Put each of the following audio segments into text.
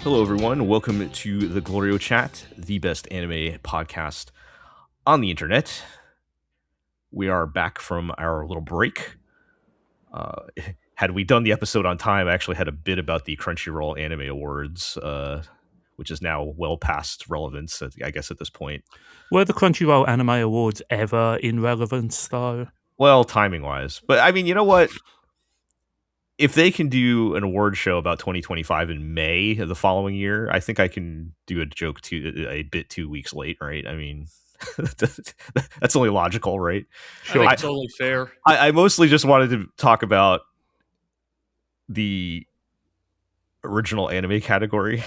Hello, everyone. Welcome to the GLORIO Chat, the best anime podcast on the internet. We are back from our little break. Had we done the episode on time, I actually had a bit about the Crunchyroll Anime Awards, which is now well past relevance, I guess, at this point. Were the Crunchyroll Anime Awards ever in relevance, though? Well, timing-wise. But, I mean, you know what? If they can do an award show about 2025 in May of the following year, I think I can do a joke a bit 2 weeks late, right? I mean, that's only logical, right? Sure. I think it's only fair. I mostly just wanted to talk about the original anime category.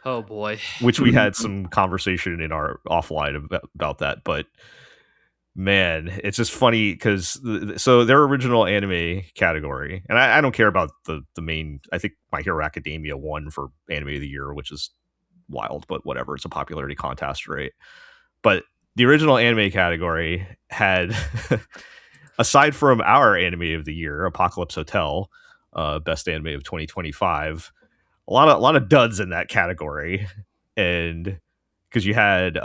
Oh boy. Which we had some conversation in our offline about that, but man, it's just funny because so their original anime category, and I don't care about the main. I think My Hero Academia won for anime of the year, which is wild, but whatever. It's a popularity contest, right? But the original anime category had, aside from our anime of the year, Apocalypse Hotel, best anime of 2025, a lot of duds in that category, and. Because you had,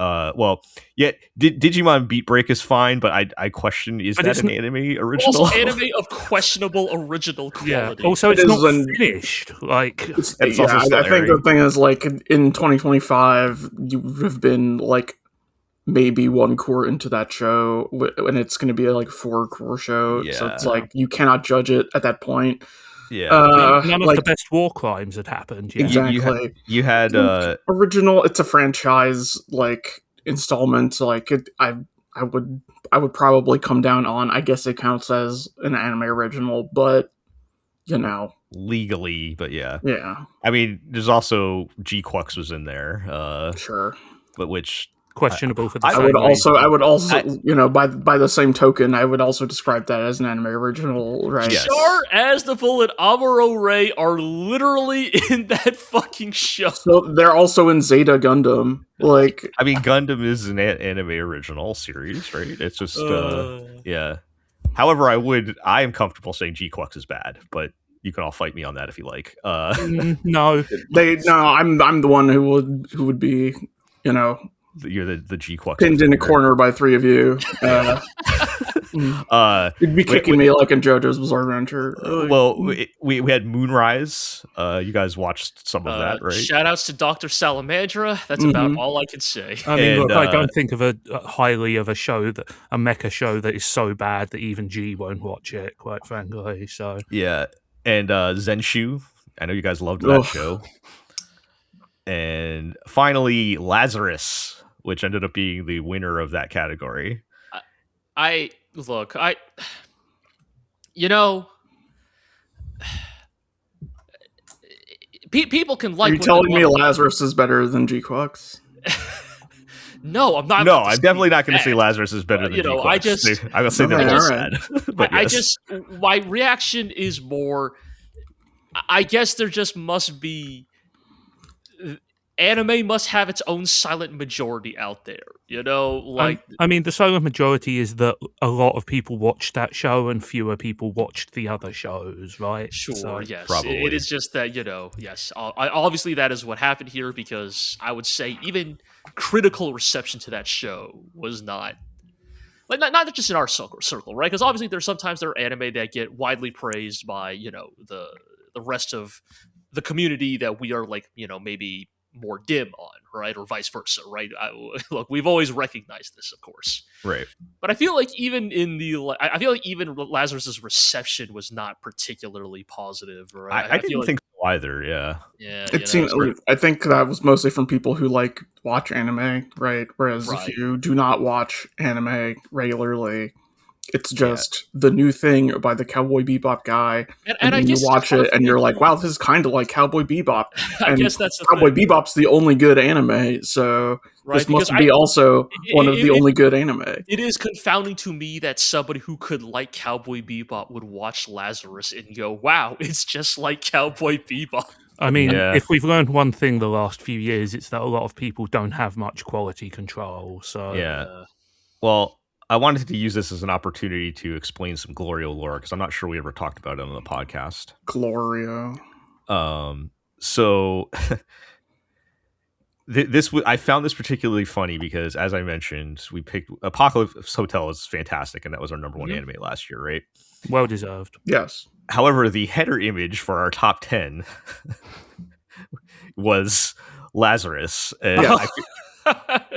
Digimon Beat Break is fine, but I question, is that an anime original? Also anime of questionable original quality. Yeah. Also, it's not finished. Like, I think the thing is, like, in 2025, you have been, like, maybe one core into that show, and it's going to be, like, a 4-core show, so it's, like, you cannot judge it at that point. Yeah, none of the best war crimes had happened. Yeah. Exactly. You had original. It's a franchise like installment. So like I would probably come down on. I guess it counts as an anime original, but you know, legally. But yeah. I mean, there's also G-Quux was in there. Sure, but which. Questionable for the I would also you know, by the same token, I would also describe that as an anime original, right? Yes. Char Aznavour and Amuro Ray are literally in that fucking show. So they're also in Zeta Gundam. Like, I mean, Gundam is an anime original series, right? It's just yeah. However, I am comfortable saying G-Quux is bad, but you can all fight me on that if you like. No, I'm the one who would be, you know. You're the G-Quux pinned in a corner by 3 of you. You'd be kicking me like in JoJo's Bizarre Adventure. Well, we had Moonrise. You guys watched some of that, right? Shout outs to Dr. Salamandra. That's about all I can say. I mean, look, I don't think of a highly of a mecha show that is so bad that even G won't watch it, quite frankly. So yeah, and Zenshu. I know you guys loved that show. And finally, Lazarus, which ended up being the winner of that category. You know, people can like. Are you telling me Lazarus is better than G-Quux? No, I'm not. No, I'm definitely not going to say Lazarus is better than G-Quux. I'm going to say they're both sad. But my reaction is more. I guess there just must be. Anime must have its own silent majority out there, you know? Like, I mean, the silent majority is that a lot of people watched that show and fewer people watched the other shows, right? Sure, so, yes. Probably. It is just that, you know, yes. Obviously, that is what happened here because I would say even critical reception to that show was not... Like, not just in our circle, right? Because obviously sometimes there are anime that get widely praised by, you know, the rest of the community that we are, like, you know, maybe... more dim on, right, or vice versa, right? Look, we've always recognized this, of course, right? But I feel like even Lazarus's reception was not particularly positive, right? I didn't think so either. Yeah. It seemed. I think that was mostly from people who like watch anime, right? Whereas if you do not watch anime regularly, it's just the new thing by the Cowboy Bebop guy, and then you watch it and you're like, wow, this is kind of like Cowboy Bebop. And I guess that's the Cowboy thing. Bebop's the only good anime, so this must be also one of the only good anime. It is confounding to me that somebody who could like Cowboy Bebop would watch Lazarus and go, wow, it's just like Cowboy Bebop. I mean, if we've learned one thing the last few years, it's that a lot of people don't have much quality control. So yeah. Well, I wanted to use this as an opportunity to explain some GLORIO lore because I'm not sure we ever talked about it on the podcast. GLORIO. So I found this particularly funny because, as I mentioned, we picked Apocalypse Hotel is fantastic, and that was our number one anime last year, right? Well deserved. Yes. However, the header image for our top 10 was Lazarus. And Yeah.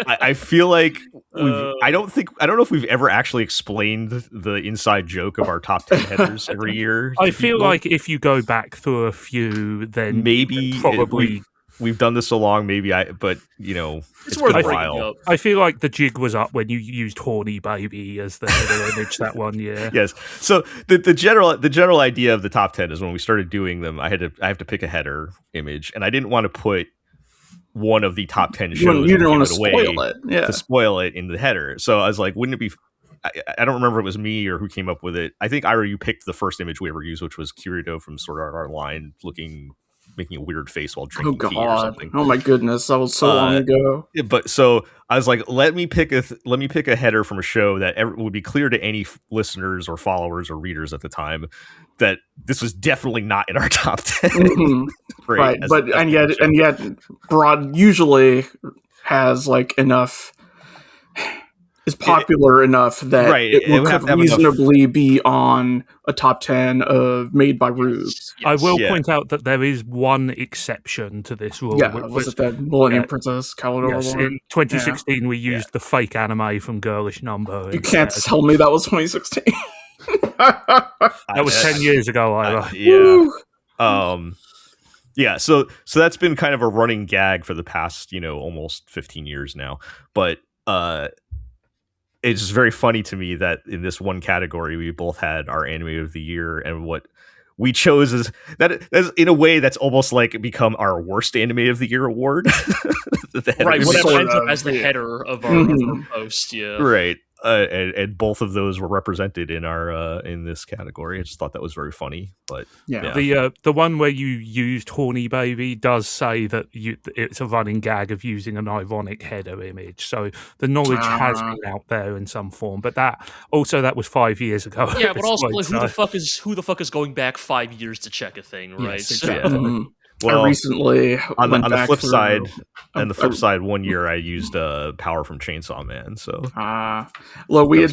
I feel like I don't know if we've ever actually explained the inside joke of our top 10 headers every year. I feel like if you go back through a few, then maybe probably we've done this so long, but it's worth been a bringing while. up. I feel like the jig was up when you used "horny baby" as the header image that one year. Yes. So the general idea of the top 10 is when we started doing them, I have to pick a header image, and I didn't want to put one of the top 10 shows You didn't want to spoil it. Yeah. to spoil it in the header. So I was like, wouldn't it be? I don't remember if it was me or who came up with it. I think Ira, you picked the first image we ever used, which was Kirito from Sword Art Online making a weird face while drinking tea or something. Oh my goodness, that was so long ago. But so I was like, let me pick a header from a show that would be clear to any listeners or followers or readers at the time that this was definitely not in our top 10. Mm-hmm. Right, and yet Broad usually has like enough. Is popular enough that it will could reasonably be on a top 10 of Made by Rubes. Yes. I will point out that there is one exception to this rule. Yeah, was it that Millennium Princess Calidor? Yes, in 2016 we used the fake anime from Girlish Number. You can't tell me that was 2016. That was 10 years ago, Ira. Yeah, so that's been kind of a running gag for the past, almost 15 years now. But it's just very funny to me that in this one category we both had our anime of the year, and what we chose is that in a way that's almost like become our worst anime of the year award. Right, whatever ends up as the header of our post, yeah. Right. And both of those were represented in our in this category. I just thought that was very funny. But the one where you used "horny baby" does say that it's a running gag of using an ironic header image. So the knowledge has been out there in some form. But that was 5 years ago. Yeah, but also point, who the fuck is going back 5 years to check a thing, right? Yes, exactly. Well, I recently on the flip side, 1 year I used Power from Chainsaw Man. So, look, we had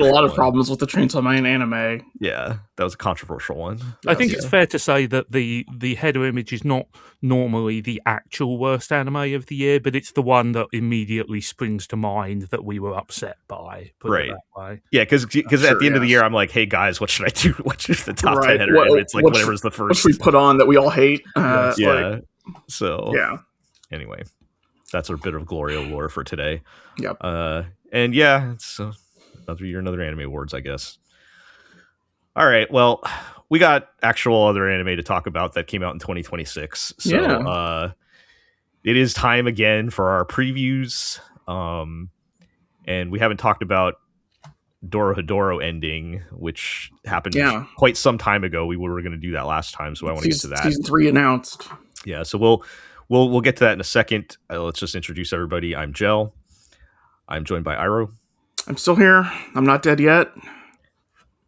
a lot of problems with the Chainsaw Man anime. Yeah, that was a controversial one. I think it's fair to say that the header image is not normally the actual worst anime of the year, but it's the one that immediately springs to mind that we were upset by. Put it that way. Yeah, because at the end of the year, I'm like, hey guys, what should I do? What is the top 10 header image? It's like whatever's the first. Which we put on that we all hate. Anyway, that's our bit of GLORIO lore for today. Yep. And it's another anime awards, I guess. All right. Well, we got actual other anime to talk about that came out in 2026. So it is time again for our previews. And we haven't talked about Dorohedoro ending, which happened quite some time ago. We were going to do that last time, so I want to get to that. Season 3 announced. Yeah, so we'll get to that in a second. Let's just introduce everybody. I'm Jel. I'm joined by Iro. I'm still here. I'm not dead yet.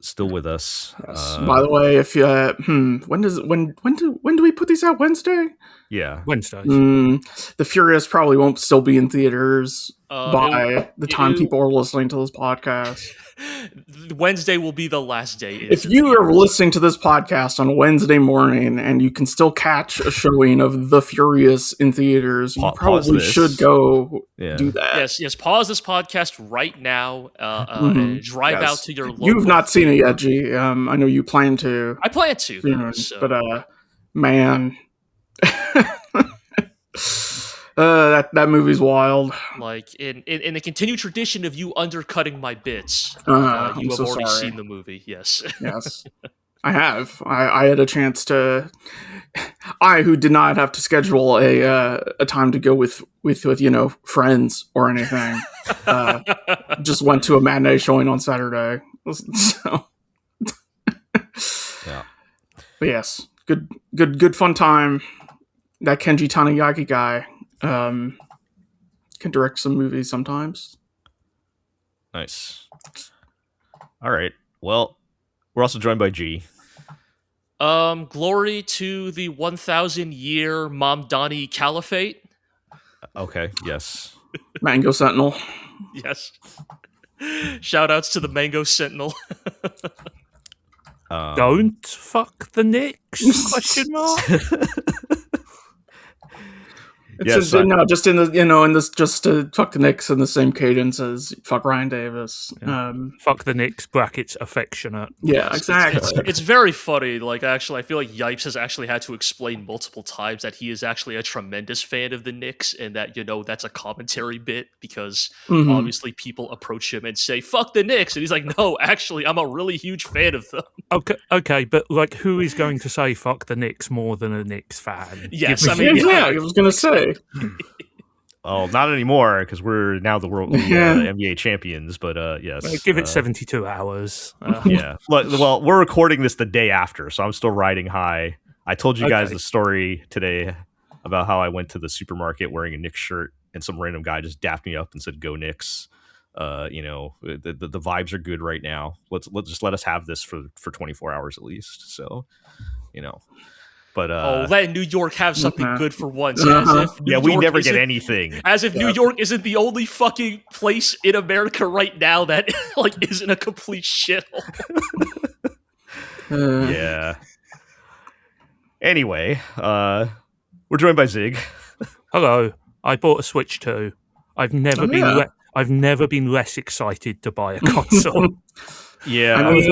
Still with us. Yes. By the way, if when do we put these out? Wednesday? Yeah, Wednesdays. The Furious probably won't still be in theaters by the time people are listening to this podcast. Wednesday will be the last day. If you are listening to this podcast on Wednesday morning and you can still catch a showing of The Furious in theaters, you probably should go do that. Yes. Pause this podcast right now and drive out to your local. You've not seen it yet, G. I know you plan to. I plan to. But, man. That movie's wild. Like in the continued tradition of you undercutting my bits, you have already seen the movie. Yes, yes, I have. I had a chance to. I, who did not have to schedule a time to go with friends or anything, just went to a matinee showing on Saturday. So, but yes, good fun time. That Kenji Taniyaki guy. Can direct some movies sometimes. Nice. All right. Well, we're also joined by G. Glory to the 1,000-year Mamdani Caliphate. Okay. Yes. Mango Sentinel. Yes. Shoutouts to the Mango Sentinel. Don't fuck the Knicks? Question mark. It's just in the in this just to fuck the Knicks in the same cadence as fuck Ryan Davis. Yeah. Fuck the Knicks brackets affectionate. Yeah, exactly. It's very funny. Like, actually, I feel like Yipes has actually had to explain multiple times that he is actually a tremendous fan of the Knicks, and that that's a commentary bit because obviously people approach him and say "fuck the Knicks," and he's like, "No, actually, I'm a really huge fan of them." Okay, but like, who is going to say "fuck the Knicks" more than a Knicks fan? Yes, I was gonna say. Oh, not anymore because we're now the world NBA champions. But yes, give it 72 hours. Yeah. Well, we're recording this the day after, so I'm still riding high. I told you guys the story today about how I went to the supermarket wearing a Knicks shirt, and some random guy just dapped me up and said, "Go Knicks." The vibes are good right now. Let's just let us have this for 24 hours at least. So, But let New York have something good for once. As if we never get anything. As if New York isn't the only fucking place in America right now that isn't a complete shithole. Yeah. Anyway, we're joined by Zig. Hello. I bought a Switch 2. I've never been less excited to buy a console. Yeah. I mean,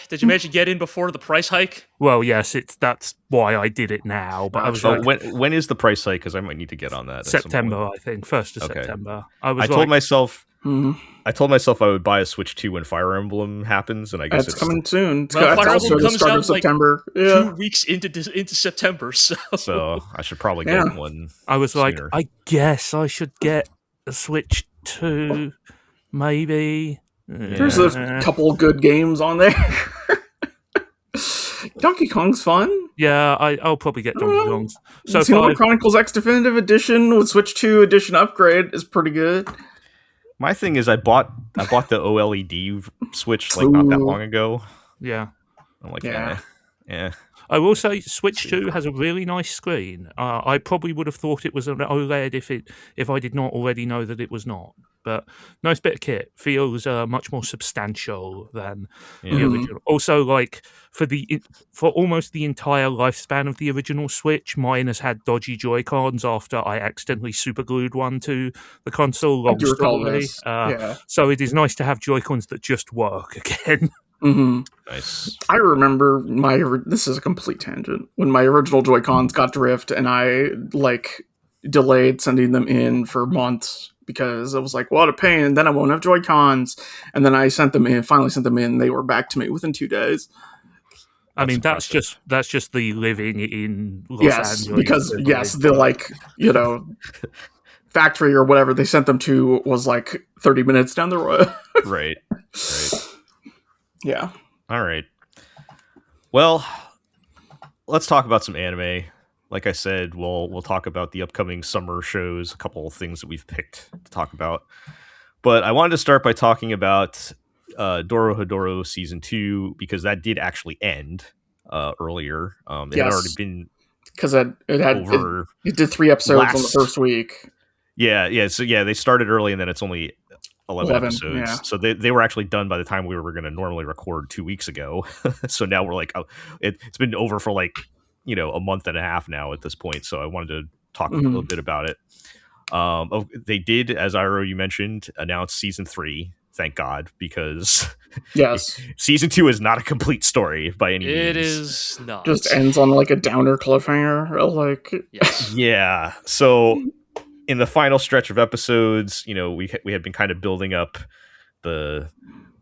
did you manage to get in before the price hike? Well, yes, that's why I did it now. But I was when is the price hike? Because I might need to get on that. September, I think, 1st of September. I told myself I would buy a Switch 2 when Fire Emblem happens, and I guess it's coming soon. Fire Emblem comes out September. 2 weeks into September, so I should probably get one. I was sooner. like, I guess I should get a Switch 2, maybe. There's a couple good games on there. Donkey Kong's fun. Yeah, I'll probably get Donkey Kong's. So Xenoblade Chronicles X Definitive Edition with Switch 2 Edition upgrade is pretty good. My thing is, I bought the OLED Switch not that long ago. Yeah, I'm like, yeah. I will say Switch 2 has a really nice screen. I probably would have thought it was an OLED if I did not already know that it was not. But nice bit of kit. Feels much more substantial than the original. Also, for almost the entire lifespan of the original Switch, mine has had dodgy Joy-Cons after I accidentally superglued one to the console. I do recall this. So it is nice to have Joy-Cons that just work again. Nice. I remember this is a complete tangent, when my original Joy-Cons got drift and I delayed sending them in for months because I was like, what a pain, and then I won't have Joy-Cons, and then I finally sent them in, they were back to me within 2 days. I mean, that's just the living in Los Angeles. Because the factory or whatever they sent them to was 30 minutes down the road. Right. Yeah. All right. Well, let's talk about some anime. Like I said, we'll talk about the upcoming summer shows, a couple of things that we've picked to talk about. But I wanted to start by talking about Dorohedoro Season 2, because that did actually end earlier. It had already been... Because it did 3 episodes on the first week. Yeah. So, they started early, and then it's only 11 episodes. Yeah. So they were actually done by the time we were going to normally record 2 weeks ago. So now we're it's been over for a month and a half now at this point. So I wanted to talk a little bit about it. They did, as Iro, you mentioned, announce Season 3. Thank God, because Season 2 is not a complete story by any means. It is not. Just ends on a downer cliffhanger. Yes. Yeah. So in the final stretch of episodes, we had been kind of building up the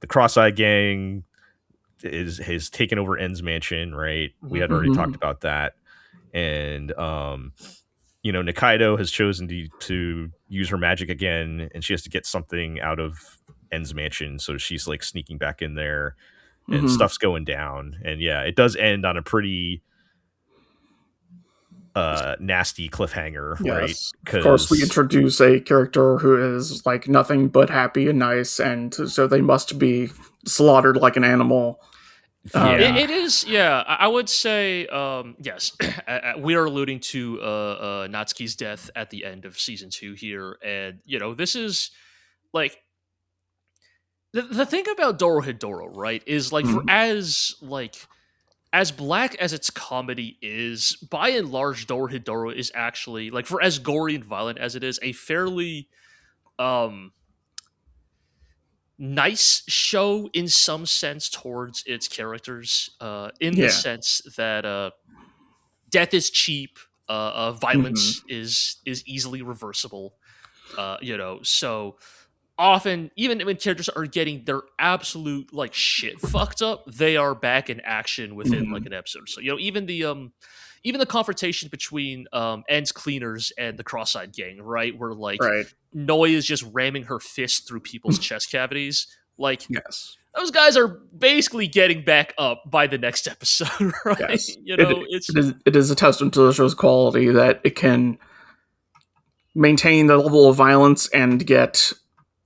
Cross-Eye Gang has taken over En's mansion, right? We had already talked about that. And Nikaido has chosen to use her magic again, and she has to get something out of En's mansion, so she's sneaking back in there, and stuff's going down. And it does end on a pretty nasty cliffhanger, right? Of course, we introduce a character who is nothing but happy and nice, and so they must be slaughtered like an animal. It is, yeah. I would say, yes. We are alluding to Natsuki's death at the end of season 2 here, and this is like the thing about Dorohedoro, right? Is like for as black as its comedy is, by and large, Dorohedoro is actually like for as gory and violent as it is, a fairly nice show in some sense towards its characters, in the sense that death is cheap, violence is easily reversible, so often even when characters are getting their absolute like shit fucked up, they are back in action within like an episode. So even the confrontation between End's cleaners and the Cross-Eyed Gang, right, where like Noi is just ramming her fist through people's chest cavities, like those guys are basically getting back up by the next episode, right? Yes. It is a testament to the show's quality that it can maintain the level of violence and get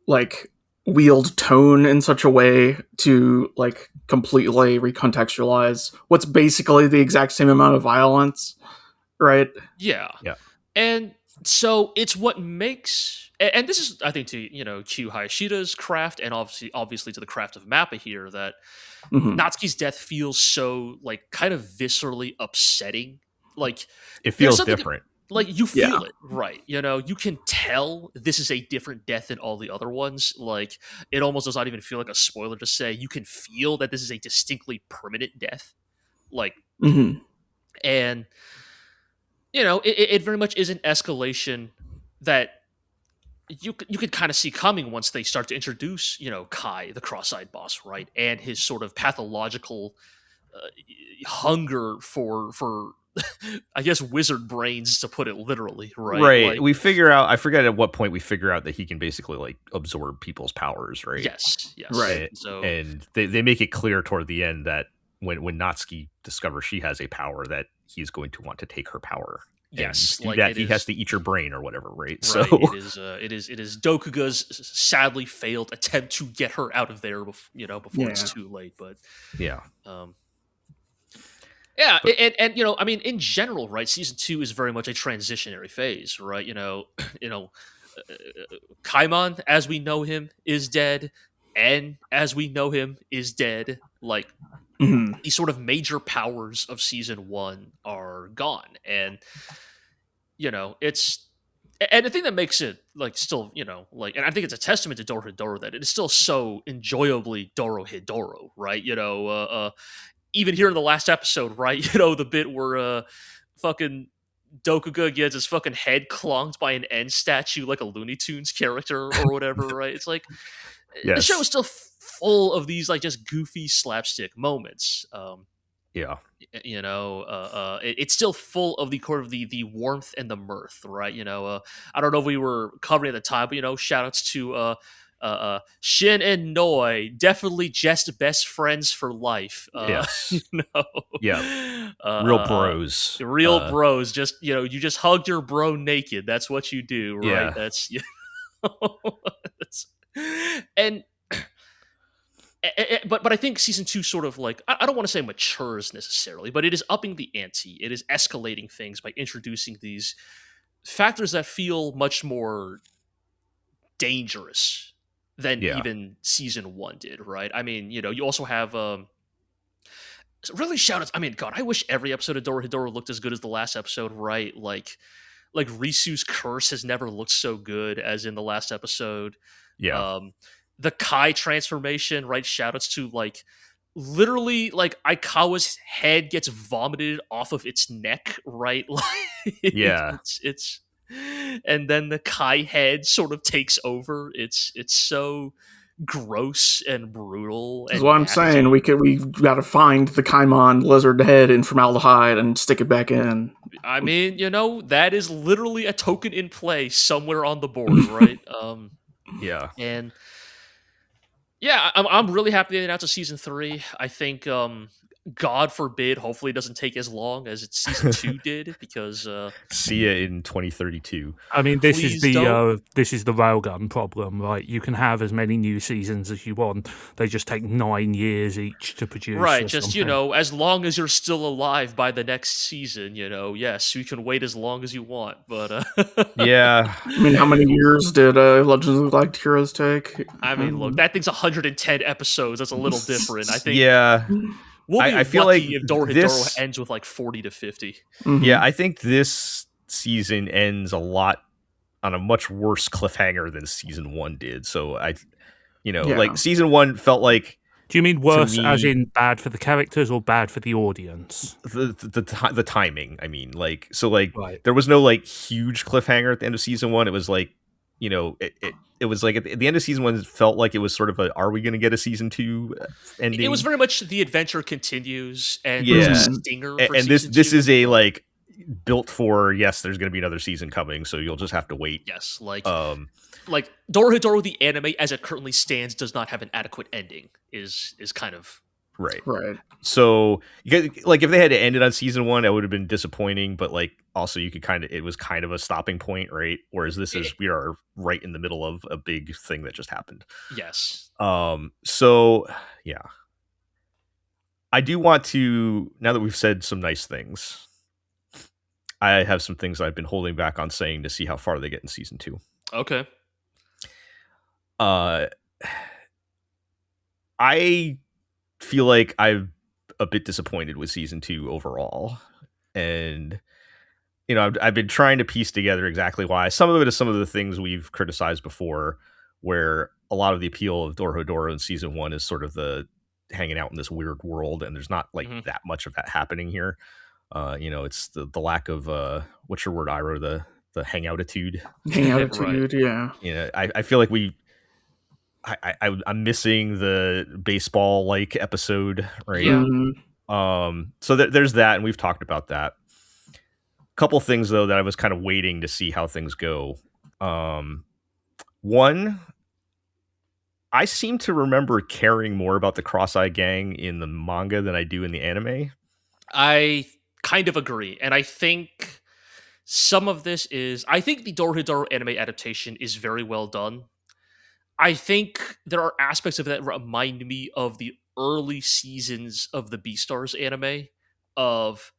like wield tone in such a way to like completely recontextualize what's basically the exact same amount of violence, right? Yeah. And so it's what makes, and this is, I think, to Q Hayashida's craft, and obviously to the craft of Mappa here, that Natsuki's death feels so like kind of viscerally upsetting. Like it feels different. Like you feel it, right? You can tell this is a different death than all the other ones. Like it almost does not even feel like a spoiler to say you can feel that this is a distinctly permanent death. Like, and it very much is an escalation that you could kind of see coming once they start to introduce Kai, the cross-eyed boss, right, and his sort of pathological hunger for I guess wizard brains, to put it literally, right? Right. Like, we figure out, I forget at what point we figure out that he can basically like absorb people's powers, right? Yes. Right. And they make it clear toward the end that when Natsuki discovers she has a power, that he's going to want to take her power. Yes, like that he has to eat your brain or whatever, right? Right. So it is Dokuga's sadly failed attempt to get her out of there, before it's too late. But and I mean, in general, right? Season 2 is very much a transitionary phase, right? Kaimon, as we know him, is dead, and as we know him, is dead. Like these sort of major powers of season 1 are gone, and it's. And the thing that makes it like still, and I think it's a testament to Dorohedoro that it is still so enjoyably Dorohedoro, right? Even here in the last episode, right? The bit where fucking Dokuga gets his fucking head clonked by an N statue like a Looney Tunes character or whatever, right? It's like the show is still full of these like just goofy slapstick moments. It's still full of the warmth and the mirth, right? I don't know if we were covering at the time, but shout outs to Shin and Noi, definitely just best friends for life. Real bros. Bros. Just you just hugged your bro naked. That's what you do, right? Yeah. That's and. But I think season 2 sort of like, I don't want to say matures necessarily, but it is upping the ante. It is escalating things by introducing these factors that feel much more dangerous than even season 1 did, right? I mean, you also have really shout outs. I mean, God, I wish every episode of Dorohedoro looked as good as the last episode, right? Like Risu's curse has never looked so good as in the last episode. The Kai transformation, right? Shoutouts to like literally like Aikawa's head gets vomited off of its neck, right? It's and then the Kai head sort of takes over. It's so gross and brutal. That's what I'm saying. We got to find the Kaimon lizard head in formaldehyde and stick it back in. I mean, that is literally a token in play somewhere on the board, right? And yeah, I'm really happy they announced a season 3. I think God forbid, hopefully it doesn't take as long as its season 2 did, because See ya in 2032. I mean, this is Please don't. the railgun problem, right? You can have as many new seasons as you want. They just take 9 years each to produce. Right, or just, something. as long as you're still alive by the next season, yes, you can wait as long as you want, but Yeah. I mean, how many years did Legends of the Galactic Heroes take? I mean, look, that thing's 110 episodes. That's a little different. I think Yeah. we'll be I feel like lucky if Dorohedoro this ends with like 40 to 50. Yeah, I think this season ends a lot on a much worse cliffhanger than season 1 did. So like season 1 felt like, do you mean worse me, as in bad for the characters or bad for the audience? the timing, I mean, like, so like Right. there was no like huge cliffhanger at the end of season 1. It was like, it was like at the end of season 1, it felt like it was sort of a, are we going to get a season 2 ending? It was very much the adventure continues, and Yeah. there's a stinger for and season this 2. is a like built for, yes, there's going to be another season coming, so you'll just have to wait. Yes, like Dorohedoro the anime as it currently stands does not have an adequate ending. Is kind of right. So like if they had to end it on season 1, that would have been disappointing, but like also you could it was kind of a stopping point, right? Whereas this is, we are right in the middle of a big thing that just happened. Yes. So yeah, I do want to, now that we've said some nice things, I have some things I've been holding back on saying to see how far they get in season 2. Okay. I feel like I'm a bit disappointed with season 2 overall, and I've been trying to piece together exactly why. Some of it is some of the things we've criticized before, where a lot of the appeal of Dorohedoro in season 1 is sort of the hanging out in this weird world, and there's not like that much of that happening here. It's the lack of what's your word, Iro? The hangoutitude. Hangoutitude, yeah. I feel like I'm missing the baseball like episode, right? Yeah. So there's that, and we've talked about that. Couple things though that I was kind of waiting to see how things go. One, I seem to remember caring more about the Cross-Eyed Gang in the manga than I do in the anime. I kind of agree, and I think some of this is, I think the Dorohedoro anime adaptation is very well done. I think there are aspects of that remind me of the early seasons of the Beastars anime, of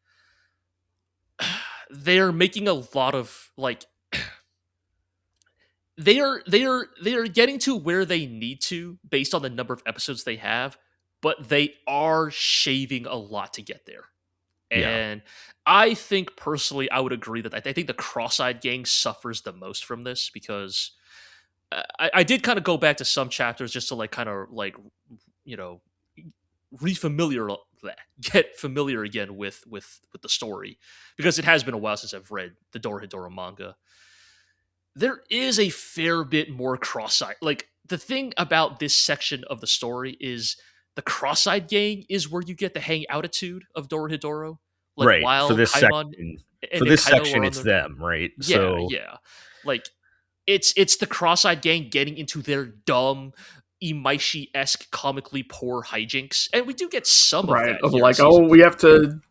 they're making a lot of like they are getting to where they need to based on the number of episodes they have, but they are shaving a lot to get there. And I think personally, I would agree that I think the Cross-Eyed Gang suffers the most from this, because I did kind of go back to some chapters just to like kind of like, get familiar again with the story, because it has been a while since I've read the Dorohedoro manga. There is a fair bit more cross-eyed. Like, the thing about this section of the story is the Cross-Eyed Gang is where you get the hang-outitude of Dorohedoro. Like, right. while For this Paimon section, it's them, right? Yeah. Like, it's the Cross-Eyed Gang getting into their dumb, Imaishi-esque, comically poor hijinks, and we do get some of that. Of like, we have to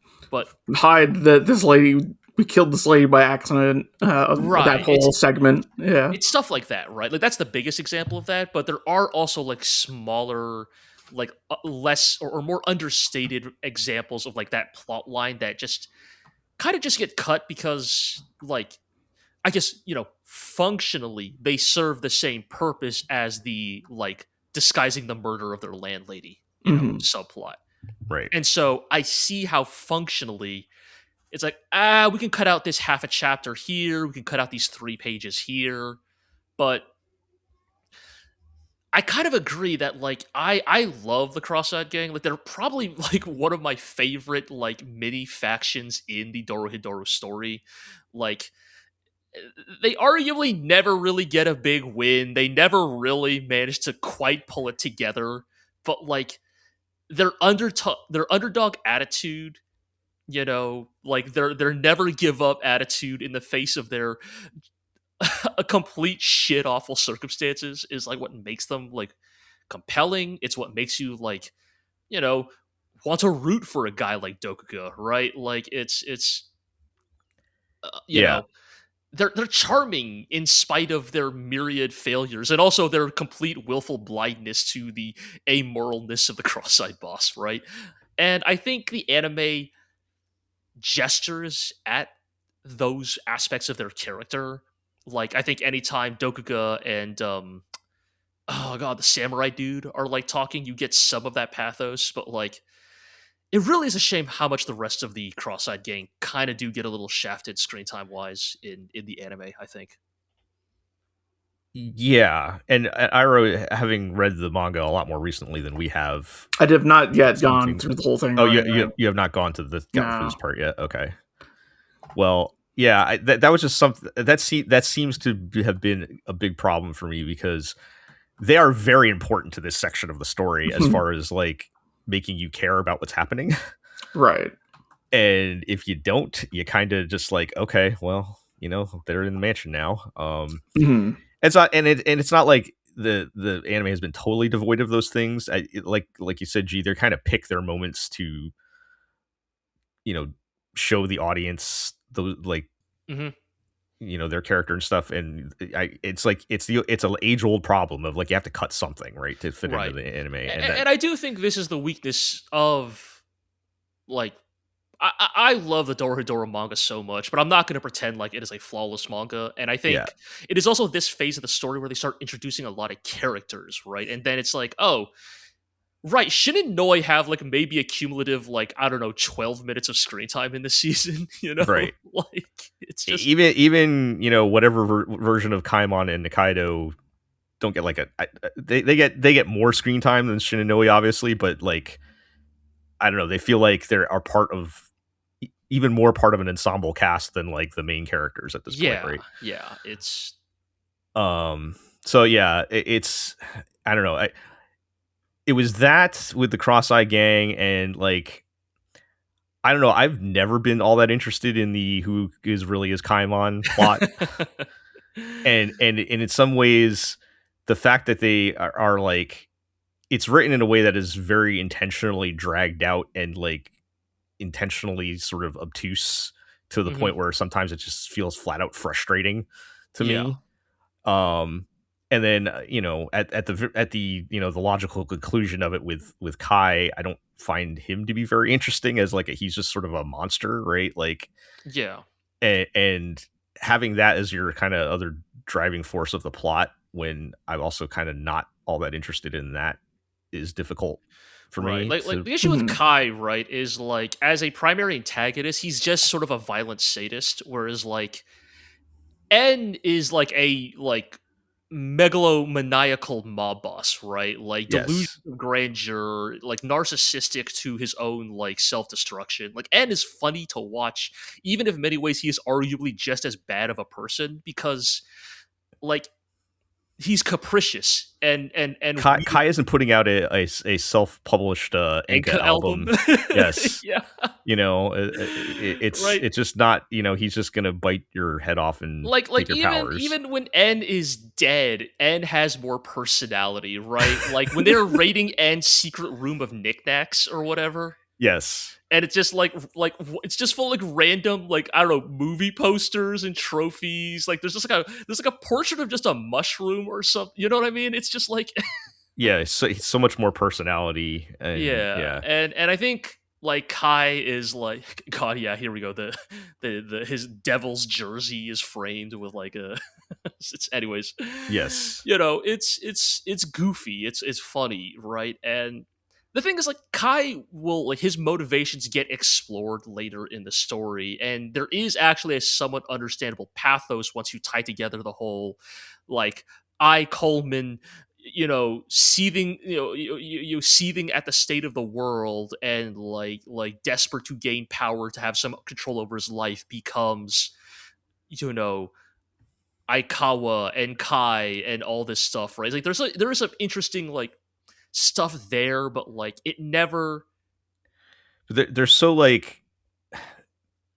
hide that this lady, we killed this lady by accident. That whole segment, it's stuff like that, right? Like, that's the biggest example of that. But there are also like smaller, like less or more understated examples of like that plot line that just kind of just get cut because, like, I guess, functionally they serve the same purpose as the like disguising the murder of their landlady, subplot. Right. And so I see how functionally it's like, we can cut out this half a chapter here, we can cut out these 3 pages here. But I kind of agree that like I love the Cross-Eyed Gang. Like, they're probably like one of my favorite like mini factions in the Dorohedoro story. Like, they arguably never really get a big win. They never really manage to quite pull it together. But like their underdog attitude, like their never give up attitude in the face of their a complete shit awful circumstances is like what makes them like compelling. It's what makes you like, want to root for a guy like Dokuga, right? Like it's you Yeah. know, they're charming in spite of their myriad failures and also their complete willful blindness to the amoralness of the cross-eyed boss, right? And I think the anime gestures at those aspects of their character. Like I think anytime Dokuga and oh god, the samurai dude are like talking, you get some of that pathos, but like it really is a shame how much the rest of the cross-eyed gang kind of do get a little shafted screen time wise in the anime, I think. Yeah, and Iro, having read the manga a lot more recently than we have, I have not yet gone through the whole thing. Oh, you have not gone to through this part yet. Okay. Well, yeah, that was just something that seems to have been a big problem for me because they are very important to this section of the story as far as like making you care about what's happening. Right. And if you don't, you kind of just like, okay, well, you know, they're in the mansion now. It's not, and it's not like the anime has been totally devoid of those things. Like you said, G, they kind of pick their moments to, you know, show the audience those like, you know, their character and stuff. And it's like it's an age old problem of like you have to cut something right to fit into the anime. And I do think this is the weakness of like. I love the Dorohedoro manga so much, but I'm not going to pretend like it is a flawless manga. And I think it is also this phase of the story where they start introducing a lot of characters, right? And then it's like, oh, right, shouldn't Noi have like maybe a cumulative, like, I don't know, 12 minutes of screen time in this season, you know? Right. Like, it's just... Even you know, whatever version of Kaimon and Nikaido don't get like they get more screen time than Shinonoi, obviously, but like, I don't know, they feel like they are even more part of an ensemble cast than like the main characters at this point, right? Yeah, it's so yeah, it's I don't know. It was that with the Cross-Eye Gang, and like I don't know, I've never been all that interested in the who is really his Kaimon plot. and in some ways the fact that they are like it's written in a way that is very intentionally dragged out and like intentionally sort of obtuse to the point where sometimes it just feels flat out frustrating to me. And then you know at the you know the logical conclusion of it with Kai, I don't find him to be very interesting as like he's just sort of a monster, right? Like and having that as your kind of other driving force of the plot when I'm also kind of not all that interested in that is difficult for me. Like the issue with Kai, right, is like as a primary antagonist, he's just sort of a violent sadist, whereas like N is like a like megalomaniacal mob boss, right? Like delusion of grandeur, like narcissistic to his own like self-destruction. Like N is funny to watch, even if in many ways he is arguably just as bad of a person because like he's capricious and Kai isn't putting out a self-published Enka album. Yes. You know, it's just not, you know, he's just gonna bite your head off and like your powers. Even when N is dead, N has more personality, right? Like when they're raiding N's secret room of knickknacks or whatever. Yes. And it's just like it's just full of like random like I don't know movie posters and trophies. Like there's a portrait of just a mushroom or something. You know what I mean? It's just like yeah, so much more personality. And, and I think like Kai is like God. Yeah, here we go. The his devil's jersey is framed with like a. It's anyways. Yes. You know it's goofy. It's funny, right? And the thing is, like, Kai will, like, his motivations get explored later in the story, and there is actually a somewhat understandable pathos once you tie together the whole, like, Coleman, you know, seething, you seething at the state of the world and, like, desperate to gain power to have some control over his life becomes, you know, Aikawa and Kai and all this stuff, right? Like, there is some interesting, like, stuff there, but like it never there's so like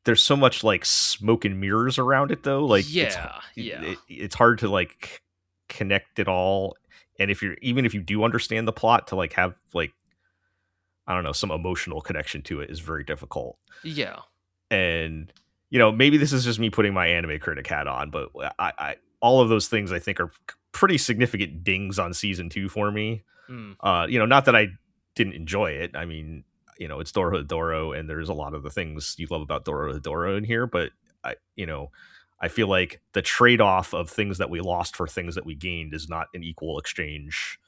there's so much like smoke and mirrors around it though, like it's hard to like connect it all, and if you do understand the plot to like have like I don't know, some emotional connection to it is very difficult. Yeah. And, you know, maybe this is just me putting my anime critic hat on, but I all of those things I think are pretty significant dings on season 2 for me. You know, not that I didn't enjoy it. I mean, you know, it's Dorohedoro, and there's a lot of the things you love about Dorohedoro in here, but I feel like the trade-off of things that we lost for things that we gained is not an equal exchange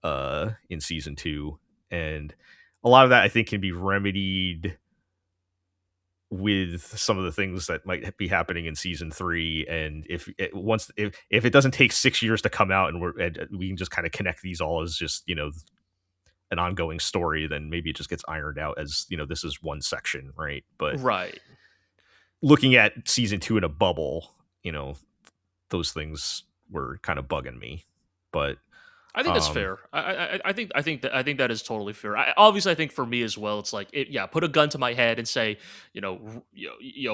in season 2. And a lot of that I think can be remedied with some of the things that might be happening in season 3. And if it doesn't take 6 years to come out, and we can just kind of connect these all as just, you know, an ongoing story, then maybe it just gets ironed out as, you know, this is one section, right? But looking at season 2 in a bubble, you know, those things were kind of bugging me. But I think that's fair. I think that is totally fair. Obviously, I think for me as well, it's like, put a gun to my head and say, you know,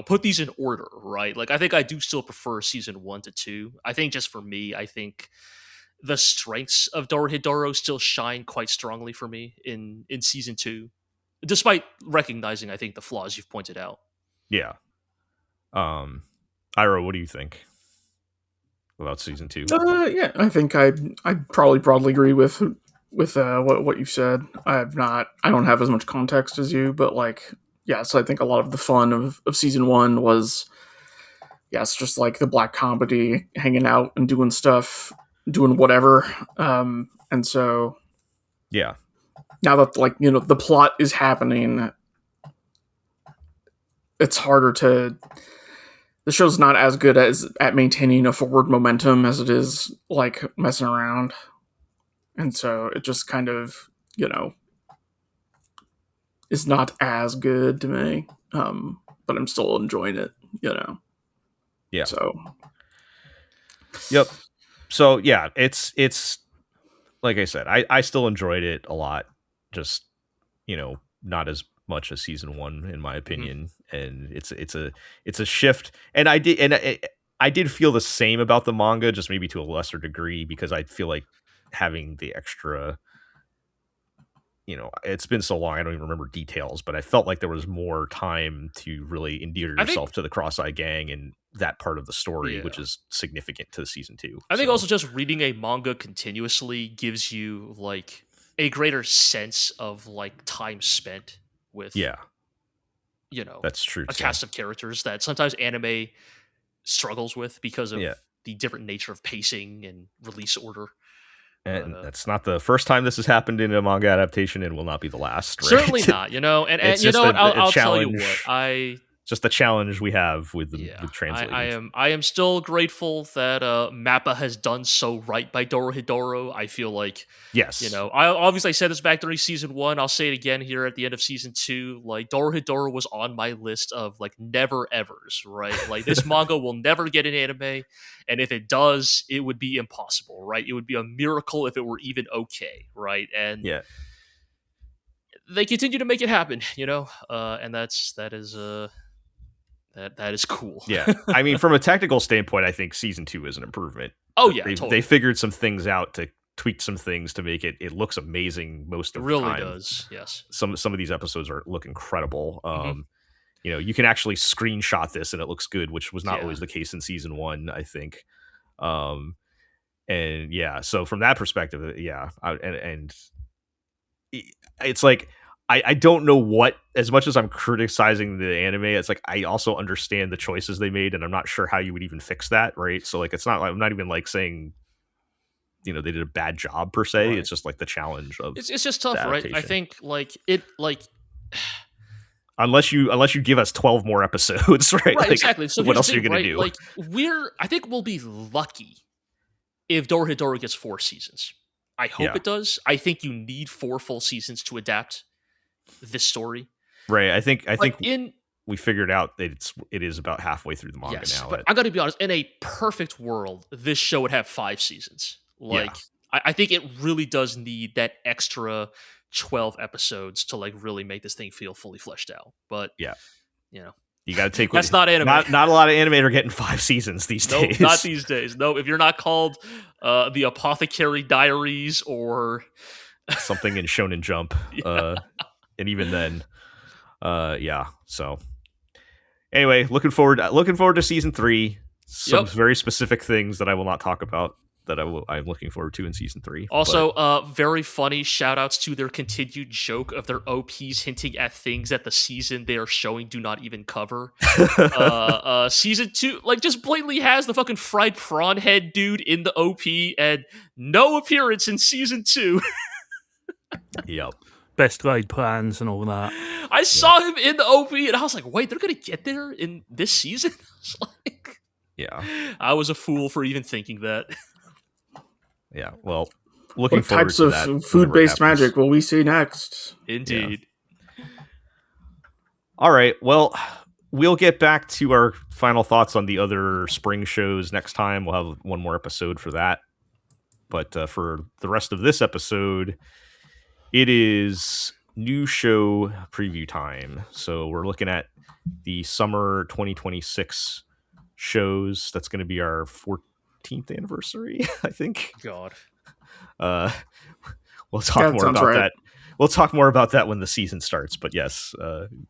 put these in order, right? Like, I think I do still prefer season 1 to 2. I think just for me, I think the strengths of Dorohedoro still shine quite strongly for me in season 2, despite recognizing, I think, the flaws you've pointed out. Yeah. Ira, what do you think about season 2? Yeah, I think I probably broadly agree with what you said. I don't have as much context as you, but like, yes, I think a lot of the fun of season 1 was, yes, just like the black comedy, hanging out and doing stuff, doing whatever. And so, yeah, now that, like, you know, the plot is happening, it's harder to. The show's not as good at maintaining a forward momentum as it is like messing around. And so it just kind of, you know, is not as good to me. But I'm still enjoying it, you know. Yeah. So. Yep. So yeah, it's like I said, I still enjoyed it a lot. Just, you know, not as much as season 1 in my opinion. And it's a shift. And I did feel the same about the manga, just maybe to a lesser degree, because I feel like having the extra, you know, it's been so long I don't even remember details, but I felt like there was more time to really endear yourself to the Cross-Eye Gang and that part of the story, which is significant to season 2. I think also just reading a manga continuously gives you like a greater sense of like time spent with, you know, that's true, a cast of characters that sometimes anime struggles with because of the different nature of pacing and release order. And that's not the first time this has happened in a manga adaptation, and will not be the last. Right? Certainly not, you know. And you know what? I'll tell you what. Just the challenge we have with translating. I am still grateful that Mappa has done so right by Dorohedoro. I feel like, yes, you know, I said this back during season 1. I'll say it again here at the end of season 2. Like, Dorohedoro was on my list of like never evers, right? Like, this manga will never get an anime, and if it does, it would be impossible, right? It would be a miracle if it were even okay, right? And they continue to make it happen, you know, and that is cool. Yeah. I mean, from a technical standpoint, I think season 2 is an improvement. Oh, yeah. They figured some things out to tweak some things to make it looks amazing most of the time. It really does, yes. Some of these episodes look incredible. You know, you can actually screenshot this and it looks good, which was not always the case in season 1, I think. And yeah, so from that perspective, and it's like, I don't know what, as much as I'm criticizing the anime, it's like I also understand the choices they made, and I'm not sure how you would even fix that, right? So like, it's not like, I'm not even like saying, you know, they did a bad job per se. Right. It's just like the challenge of it's just tough, right? I think like it like unless you give us 12 more episodes, right? Right, like, exactly. So what else are you gonna do? Like I think we'll be lucky if Dorohedoro gets 4 seasons. I hope it does. I think you need 4 full seasons to adapt this story, right? I think we figured out that it is about halfway through the manga now. But I got to be honest, in a perfect world, this show would have 5 seasons. Like, I think it really does need that extra 12 episodes to like really make this thing feel fully fleshed out. But you know, you got to take that's not anime. Not a lot of anime are getting 5 seasons these days. Not these days. No, if you're not called the Apothecary Diaries or something in Shonen Jump. And even then, yeah. So anyway, looking forward to season 3. Some very specific things that I will not talk about that I'm looking forward to in season 3. Also, very funny shout outs to their continued joke of their OPs hinting at things that the season they are showing do not even cover. Season 2, like, just blatantly has the fucking fried prawn head dude in the OP and no appearance in season 2. Yep. Best laid plans and all that. I saw him in the OP and I was like, wait, they're gonna get there in this season? I was a fool for even thinking that. Yeah, well, looking what forward types to of that. Food-based magic will we see next? Indeed. Yeah. All right, well, we'll get back to our final thoughts on the other spring shows next time. We'll have one more episode for that. But for the rest of this episode, it is new show preview time. So we're looking at the summer 2026 shows. That's going to be our 14th anniversary, I think. God. We'll talk more about that. We'll talk more about that when the season starts. But yes,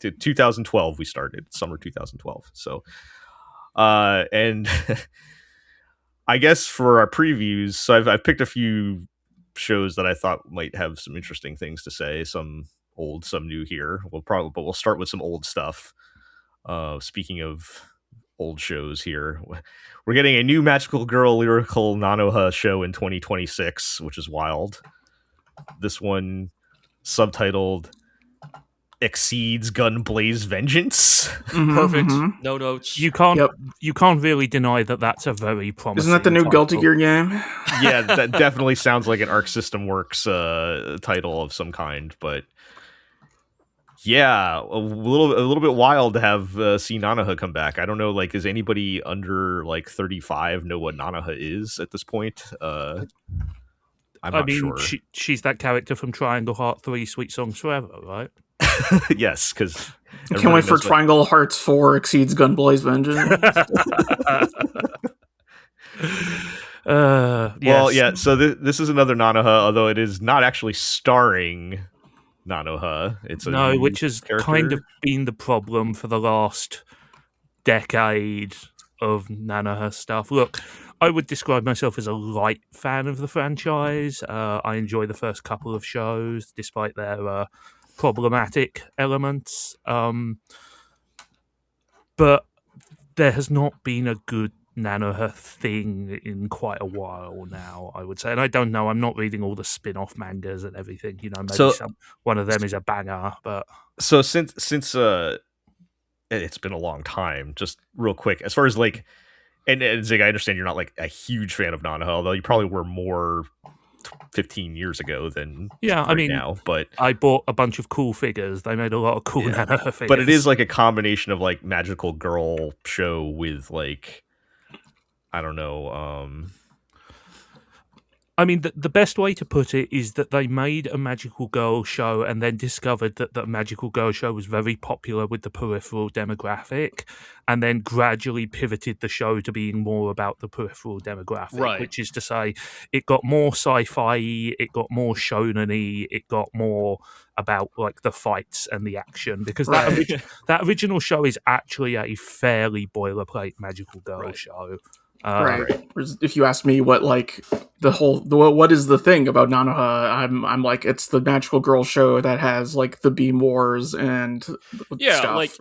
2012 we started, summer 2012. So, and I guess for our previews, so I've picked a few shows that I thought might have some interesting things to say. Some old, some new here. But we'll start with some old stuff. Speaking of old shows here, we're getting a new magical girl lyrical Nanoha show in 2026, which is wild. This one subtitled Exceeds Gun Blaze Vengeance. Perfect. No notes. You can't really deny that that's a very promising. Isn't that the new Guilty Gear game? Yeah, that definitely sounds like an Arc System Works title of some kind, but yeah, a little bit wild to have see Nanoha come back. I don't know, like, is anybody under like 35 know what Nanoha is at this point? I'm not sure. She's that character from Triangle Heart 3 Sweet Songs Forever, right? Yes, because I can't wait for Triangle Hearts 4 Exceeds Gunblaze Vengeance. Well, yeah, so this is another Nanoha, although it is not actually starring Nanoha. It's which has kind of been the problem for the last decade of Nanoha stuff. Look, I would describe myself as a light fan of the franchise. I enjoy the first couple of shows, despite their problematic elements. But there has not been a good Nanoha thing in quite a while now, I would say. And I don't know, I'm not reading all the spin-off mangas and everything. You know, maybe one of them is a banger, but... So since it's been a long time, just real quick, as far as like... And Zig, I understand you're not like a huge fan of Nanoha, although you probably were more 15 years ago than now. But I bought a bunch of cool figures. They made a lot of cool Nanoha figures. But it is like a combination of like magical girl show with like... I don't know. I mean, the best way to put it is that they made a magical girl show and then discovered that the magical girl show was very popular with the peripheral demographic, and then gradually pivoted the show to being more about the peripheral demographic, right. Which is to say, it got more sci-fi, it got more shonen-y, it got more about like the fights and the action, because that original show is actually a fairly boilerplate magical girl show. Right. If you ask me what like what is the thing about Nanoha, I'm like, it's the magical girl show that has like the Beam Wars and stuff. Like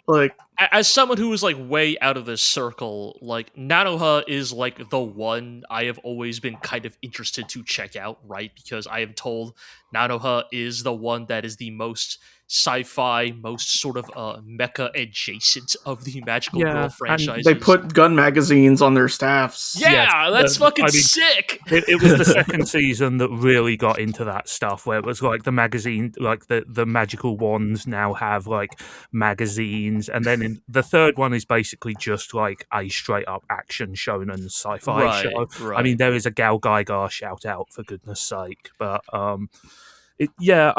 like as someone who is like way out of this circle, like Nanoha is like the one I have always been kind of interested to check out, right? Because I am told Nanoha is the one that is the most sci-fi, most sort of mecha adjacent of the magical girl franchises. They put gun magazines on their staffs. Yeah, that's fucking sick. It was the second season that really got into that stuff, where it was like the magazine, like the magical wands now have like magazines, and then the third one is basically just like a straight up action shonen sci-fi show. Right. I mean, there is a Gal Gaigar shout out, for goodness sake, but I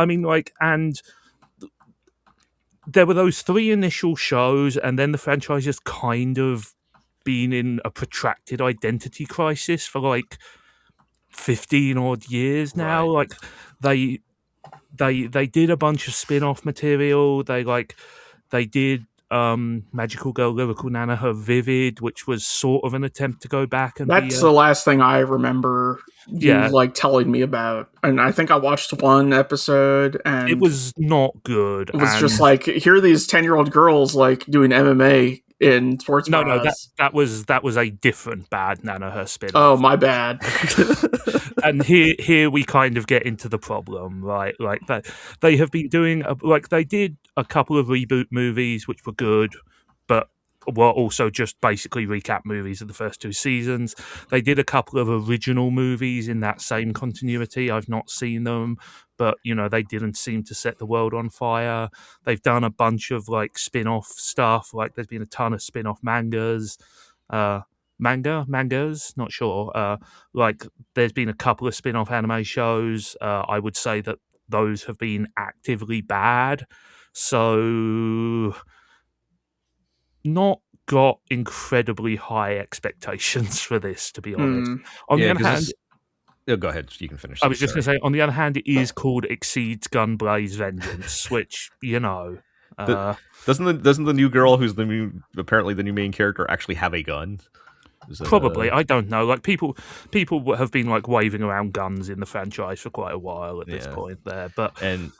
mean, like, and there were those 3 initial shows, and then the franchise has kind of been in a protracted identity crisis for like 15 odd years now. Right. Like they did a bunch of spin-off material. They did Magical Girl Lyrical Nanoha Vivid, which was sort of an attempt to go back and That's the last thing I remember you like telling me about. And I think I watched one episode and it was not good. It was just like, here are these 10-year-old girls like doing MMA in sports No, bras. that was a different bad Nanoha spin-off. Oh, my bad. And here we kind of get into the problem, right? Like they have been doing they did a couple of reboot movies which were good, but were also just basically recap movies of the first two seasons. They did a couple of original movies in that same continuity. I've not seen them, but they didn't seem to set the world on fire. They've done a bunch of like spin-off stuff. Like there's been a ton of spin-off mangas. Mangas, not sure. Like there's been a couple of spin-off anime shows. I would say that those have been actively bad. So not got incredibly high expectations for this, to be honest. On the other hand, go ahead. You can finish. I was just going to say, on the other hand, it is called Exceeds Gunblaze Vengeance, which doesn't the new girl who's apparently the new main character actually have a gun? Probably, I don't know. Like people have been like waving around guns in the franchise for quite a while at this point there, but and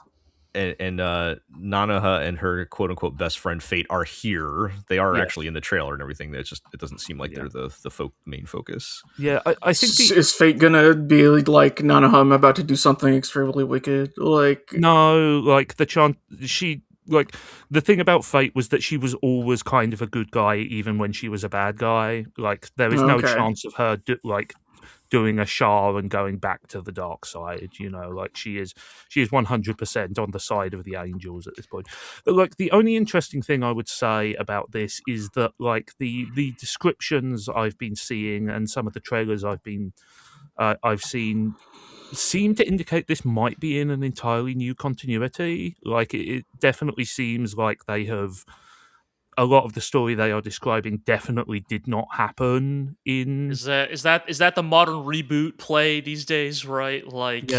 Nanoha and her quote unquote best friend Fate are here. They are actually in the trailer and everything. It doesn't seem like they're the main focus. Yeah, I think is Fate gonna be like Nanoha? I'm about to do something extremely wicked. Like no, like the thing about Fate was that she was always kind of a good guy, even when she was a bad guy. Like there is no chance of her doing a Shah and going back to the dark side. Like she is 100% on the side of the angels at this point. But, like the only interesting thing I would say about this is that like the descriptions I've been seeing and some of the trailers I've seen seem to indicate this might be in an entirely new continuity. Like it definitely seems like they have a lot of the story they are describing definitely did not happen in. Is that the modern reboot play these days, right? Like,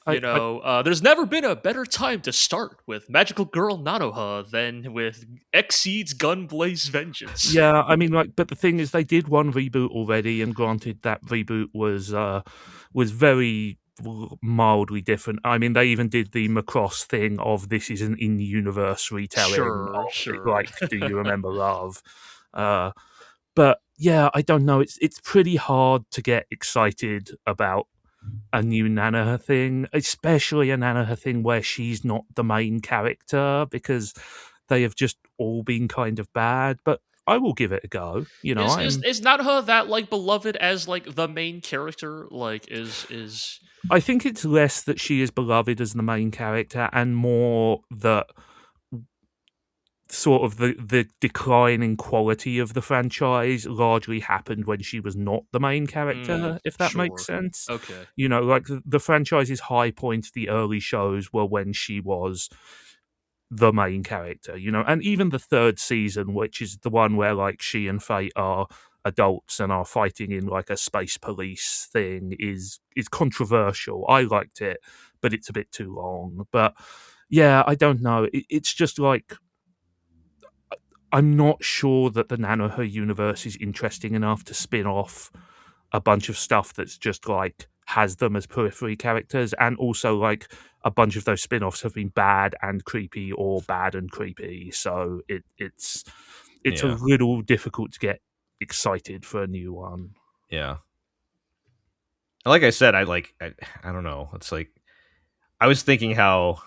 there's never been a better time to start with Magical Girl Nanoha than with Exceeds Gunblaze Vengeance. Yeah, I mean, like, but the thing is, they did one reboot already, and granted, that reboot was very mildly different. I mean, they even did the Macross thing of this is an in-universe retelling. Sure. Like, do you remember Love? But yeah, I don't know. It's pretty hard to get excited about a new Nanoha thing, especially a Nanoha thing where she's not the main character, because they have just all been kind of bad. But I will give it a go. Is Nanoha that like beloved as like the main character? Like is I think it's less that she is beloved as the main character and more that sort of the decline in quality of the franchise largely happened when she was not the main character, if that makes sense. Okay. Like the franchise's high points, the early shows were when she was the main character, and even the third season, which is the one where like she and Fate are adults and are fighting in like a space police thing, is controversial. I liked it, but it's a bit too long. But yeah, I don't know. It's just like I'm not sure that the Nanoha universe is interesting enough to spin off a bunch of stuff that's just like has them as periphery characters, and also like a bunch of those spin-offs have been bad and creepy or bad and creepy, so it's a little difficult to get excited for a new one. Yeah. Like I said, I don't know. It's like I was thinking how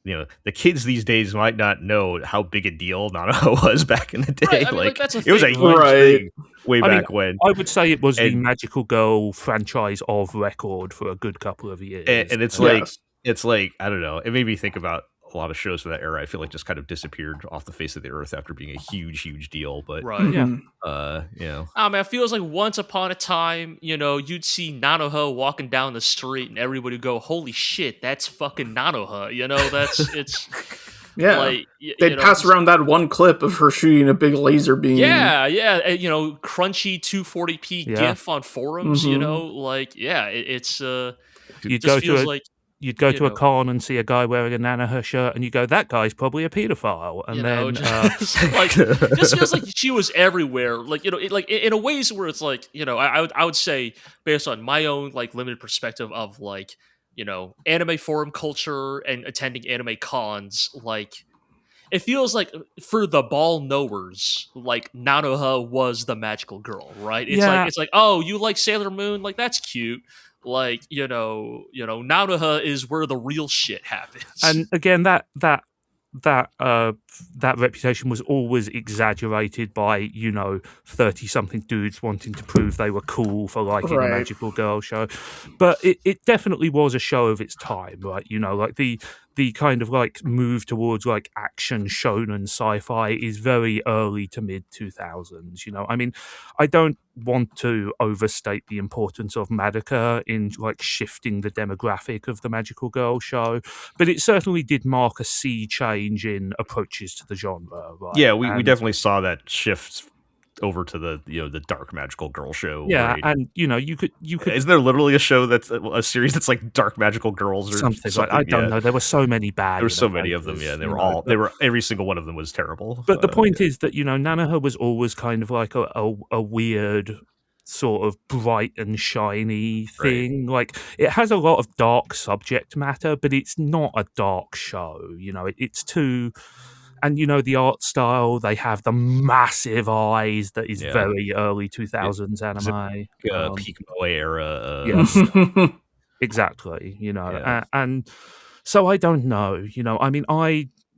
the kids these days might not know how big a deal Nanoha was back in the day. Right, I mean, like that's it was a huge thing way back when. I would say it was the Magical Girl franchise of record for a good couple of years. And it's like I don't know. It made me think about a lot of shows from that era. I feel like just kind of disappeared off the face of the earth after being a huge deal. But right, yeah. I mean, it feels like once upon a time, you'd see Nanoha walking down the street and everybody would go, "Holy shit, that's fucking Nanoha!" That's it's. Yeah. Like, they'd pass around that one clip of her shooting a big laser beam. Yeah, and, crunchy 240p GIF on forums. It's You'd just go feels to like you'd go to a con and see a guy wearing a Nanoha shirt, and you go, "That guy's probably a pedophile." And then just feels like she was everywhere. Like in a ways where it's like I would say, based on my own like limited perspective of like anime forum culture and attending anime cons, like it feels like for the ball knowers, like Nanoha was the magical girl, right? It's like, oh, you like Sailor Moon, like that's cute. Like Nanoha is where the real shit happens. And again, that reputation was always exaggerated by 30-something dudes wanting to prove they were cool for liking a magical girl show. But it definitely was a show of its time, right? Like the kind of like move towards like action shonen sci-fi is very early to mid 2000s. I mean, I don't want to overstate the importance of Madoka in like shifting the demographic of the magical girl show, but it certainly did mark a sea change in approaches to the genre, right? Yeah, we definitely saw that shift over to the dark magical girl show. Yeah, right? and you could. Isn't there literally a show that's a series that's like dark magical girls or something? Like, I don't know. There were so many bad. There were so many of them. Yeah, they were every single one of them was terrible. But the point is that Nanoha was always kind of like a weird sort of bright and shiny thing. Right. Like it has a lot of dark subject matter, but it's not a dark show. It's too. And the art style, they have the massive eyes that is very early 2000s anime. Peak Moe era. Yes. Exactly. And so I don't know. I mean,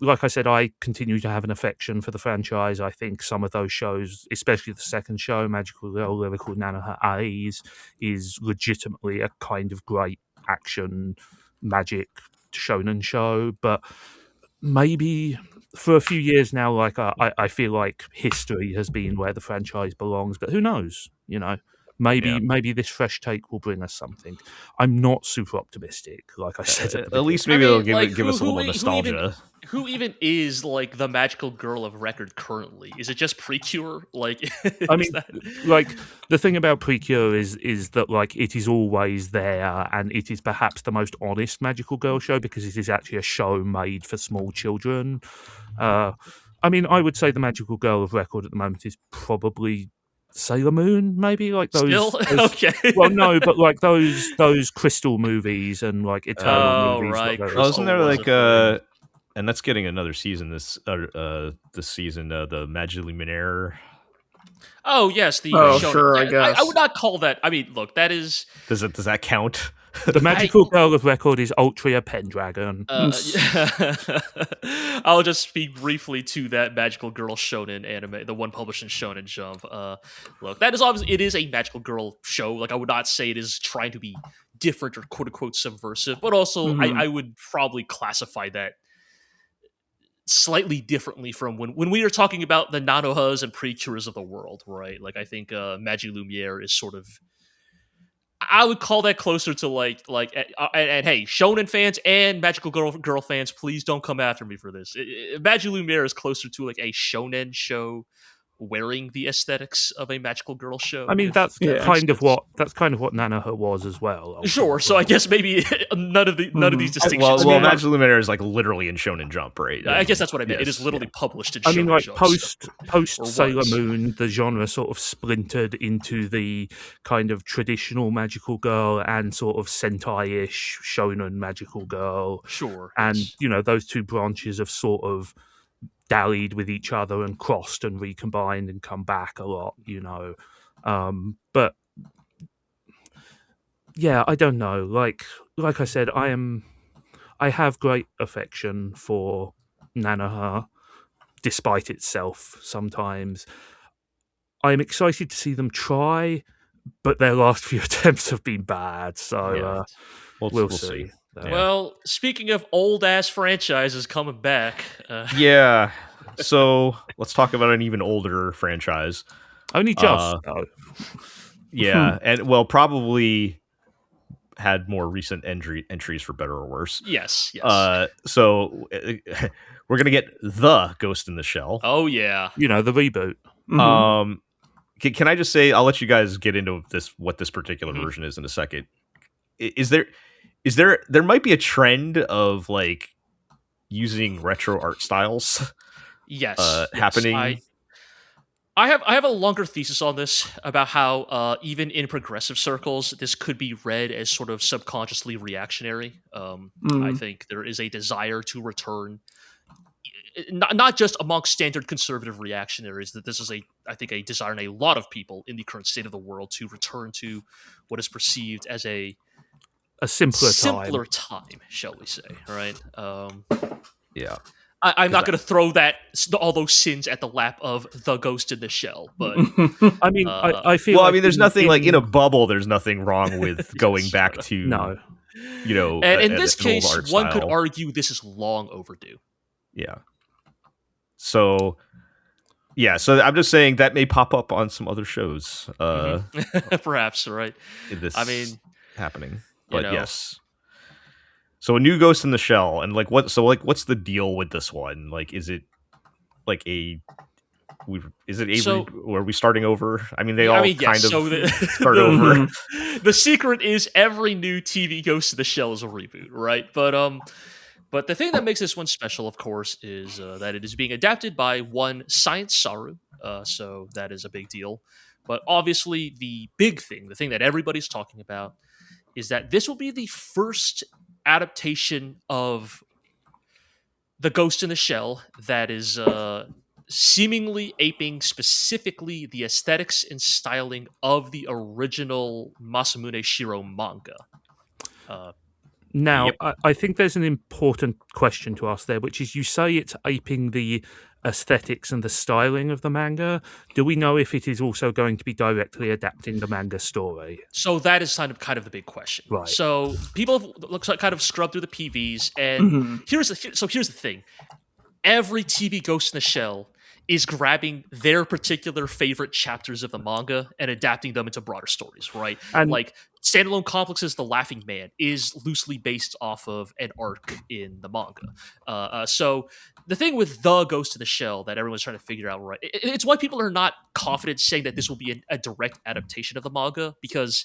like I said, I continue to have an affection for the franchise. I think some of those shows, especially the second show, Magical Girl Lyrical Nanoha A's, is legitimately a kind of great action magic shonen show. But maybe for a few years now, like I feel like history has been where the franchise belongs, but who knows? Maybe this fresh take will bring us something. I'm not super optimistic, like I said. At least maybe they'll give us a little nostalgia. Who even is like the magical girl of record currently? Is it just Precure? Like, I mean, like the thing about Precure is that like it is always there, and it is perhaps the most honest magical girl show because it is actually a show made for small children. I mean, I would say the magical girl of record at the moment is probably Sailor Moon, maybe like those. Okay. Well, no, but like those Crystal movies and like Eternal movies. Right. Wasn't there like and that's getting another season this season, the Magiluminaire. Oh yes, sure. I guess I would not call that. I mean, look, that is. Does that count? The magical girl of record is Ultria Pendragon. I'll just speak briefly to that magical girl shonen anime, the one published in Shonen Jump. Look, that is obviously it is a magical girl show. Like I would not say it is trying to be different or quote unquote subversive, but also I would probably classify that slightly differently from when we are talking about the Nanohas and Precures of the world, right? Like I think Magiluminaire is sort of. I would call that closer to like and hey, shonen fans and magical girl fans, please don't come after me for this. Magiluminaire is closer to like a shonen show wearing the aesthetics of a magical girl show. I mean, that's kind of what Nanoha was as well. Sure, so I guess maybe none of these distinctions. Well, Magiluminaire is like literally in Shonen Jump, right? I guess that's what I meant. Yes, it is literally published in Shonen Jump. I mean, like post Sailor Moon, the genre sort of splintered into the kind of traditional magical girl and sort of Sentai-ish shonen magical girl. Sure, and those two branches have sort of dallied with each other and crossed and recombined and come back a lot, but yeah, I don't know. Like I said, I have great affection for Nanoha, despite itself sometimes. I'm excited to see them try, but their last few attempts have been bad, so we'll see. Yeah. Well, speaking of old-ass franchises coming back... Yeah, so let's talk about an even older franchise. Only just, though. Yeah, and probably had more recent entries for better or worse. Yes. So we're gonna get the Ghost in the Shell. Oh yeah, the reboot. Mm-hmm. Can I just say, I'll let you guys get into what this particular version is in a second. There might be a trend of like using retro art styles happening. I have a longer thesis on this about how even in progressive circles, this could be read as sort of subconsciously reactionary. I think there is a desire to return, not just amongst standard conservative reactionaries, that this is I think a desire in a lot of people in the current state of the world to return to what is perceived as a simpler time, shall we say, right? Yeah. I'm not going to throw all those sins at the lap of the Ghost in the Shell, but I mean, I feel. Well, I mean, there's nothing like in a bubble. There's nothing wrong with going back to And in this case, one could argue this is long overdue. Yeah. So I'm just saying that may pop up on some other shows. Perhaps, right? Happening, but yes. So a new Ghost in the Shell, and what's the deal with this one? Like, is it like are we starting over? I mean, start over. The secret is every new TV Ghost in the Shell is a reboot, right? But the thing that makes this one special, of course, is that it is being adapted by one Science Saru, so that is a big deal. But obviously, the thing that everybody's talking about, is that this will be the first adaptation of the Ghost in the Shell that is seemingly aping specifically the aesthetics and styling of the original Masamune Shiro manga. Now, I think there's an important question to ask there, which is, you say it's aping the aesthetics and the styling of the manga. Do we know if it is also going to be directly adapting the manga story? So that is kind of the big question. Right. So people have kind of scrubbed through the PVs, and here's the thing. Every TV Ghost in the Shell is grabbing their particular favorite chapters of the manga and adapting them into broader stories, right? And like Standalone Complex's The Laughing Man is loosely based off of an arc in the manga. So the thing with the Ghost in the Shell that everyone's trying to figure out, right? It's why people are not confident saying that this will be a direct adaptation of the manga, because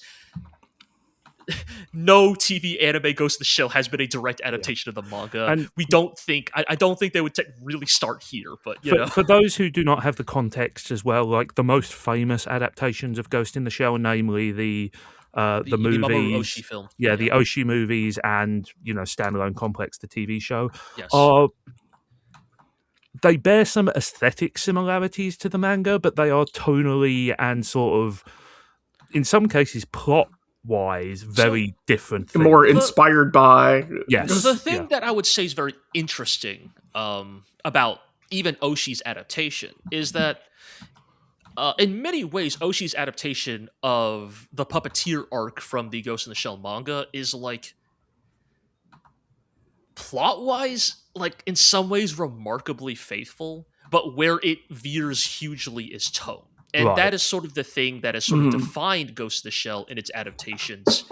no TV anime Ghost in the Shell has been a direct adaptation of the manga. And we don't think, I don't think they would really start here, but for those who do not have the context as well, like the most famous adaptations of Ghost in the Shell, namely the movies, Mamoru Oshii film. The Oshii movies, and Standalone Complex, the TV show, they bear some aesthetic similarities to the manga, but they are tonally and sort of, in some cases, plot-wise, very different things. More inspired by... Yes. The thing that I would say is very interesting about even Oshii's adaptation is that in many ways, Oshii's adaptation of the Puppeteer arc from the Ghost in the Shell manga is like, plot-wise, like in some ways remarkably faithful, but where it veers hugely is tone. And that is sort of the thing that has sort of defined Ghost in the Shell in its adaptations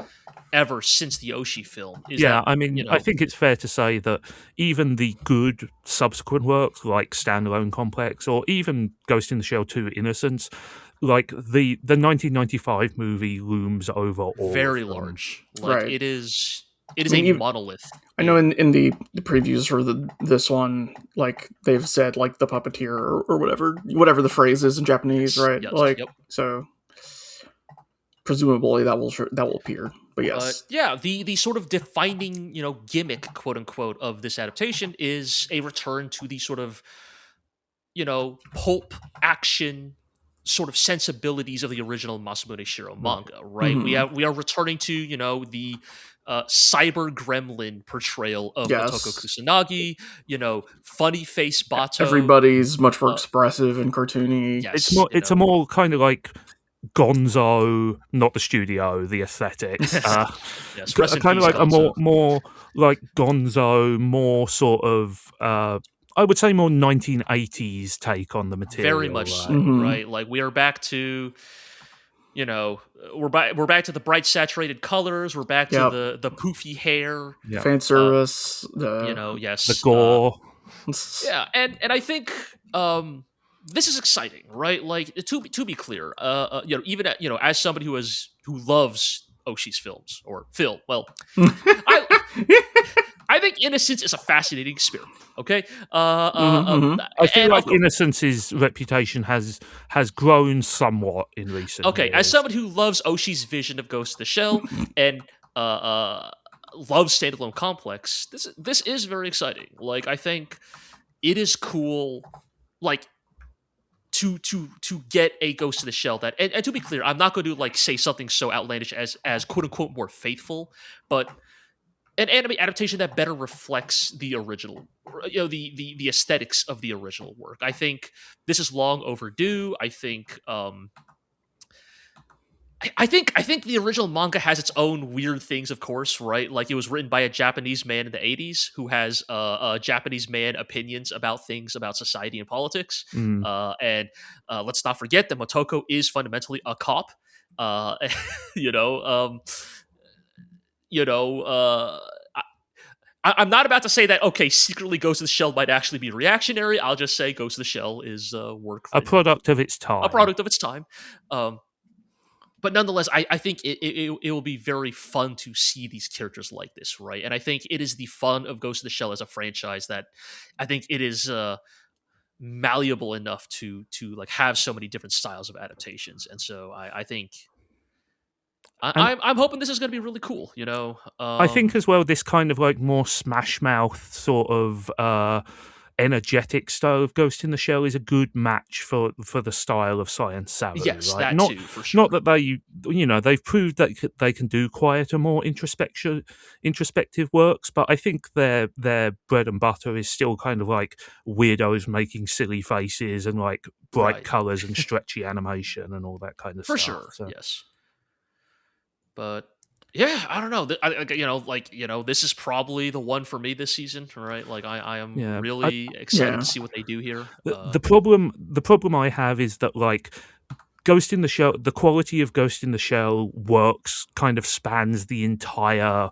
ever since the Oshii film. I think it's fair to say that even the good subsequent works like Standalone Complex or even Ghost in the Shell 2 Innocence, like the 1995 movie looms over all. Very large. Like it is a monolith. I know in the previews for this one, like they've said like the puppeteer or whatever the phrase is in Japanese, right? So presumably that will appear. But yes. The sort of defining, gimmick, quote unquote, of this adaptation is a return to the sort of, pulp action sort of sensibilities of the original Masamune Shiro manga, right? We are returning to, the cyber gremlin portrayal of Motoko Kusanagi, funny face Bato. Everybody's much more expressive and cartoony. Yes, it's a more kind of like Gonzo, not the studio, the aesthetics. Kind of like Gonzo. A more like Gonzo, more sort of I would say more 1980s take on the material. Very much so, right? Like we are back to we're back to the bright saturated colors. We're back to the poofy hair, fan service. yes, the gore. Yeah, and I think this is exciting, right? Like to be clear, even as somebody who loves Oshi's films or film, well, I think Innocence is a fascinating experiment. Okay, I feel like Innocence's reputation has grown somewhat in recent. Okay, years. As somebody who loves Oshi's vision of Ghost of the Shell and loves Standalone Complex, this is very exciting. Like, I think it is cool, like to get a Ghost of the Shell that, and to be clear, I'm not going to like say something so outlandish as quote unquote more faithful, but an anime adaptation that better reflects the original, the aesthetics of the original work. I think this is long overdue. I think I think the original manga has its own weird things, of course, right? Like, it was written by a Japanese man in the 80s who has Japanese man opinions about things about society and politics. And let's not forget that Motoko is fundamentally a cop. I'm not about to say that, okay, secretly Ghost of the Shell might actually be reactionary. I'll just say Ghost of the Shell is a product of its time. A product of its time. But nonetheless, I think it will be very fun to see these characters like this, right? And I think it is the fun of Ghost of the Shell as a franchise that I think it is malleable enough to like have so many different styles of adaptations. And so I think I'm hoping this is going to be really cool, I think as well, this kind of like more Smash Mouth sort of energetic style of Ghost in the Shell is a good match for the style of Science Saru. Yes, right? Too, for sure. Not that they've proved that they can do quieter, more introspective works, but I think their bread and butter is still kind of like weirdos making silly faces and like bright colors and stretchy animation and all that kind of stuff. For sure, so. Yes. But yeah, I don't know. This is probably the one for me this season, right? Like, I am really excited to see what they do here. The problem I have is that, like, Ghost in the Shell, the quality of Ghost in the Shell works kind of spans the entire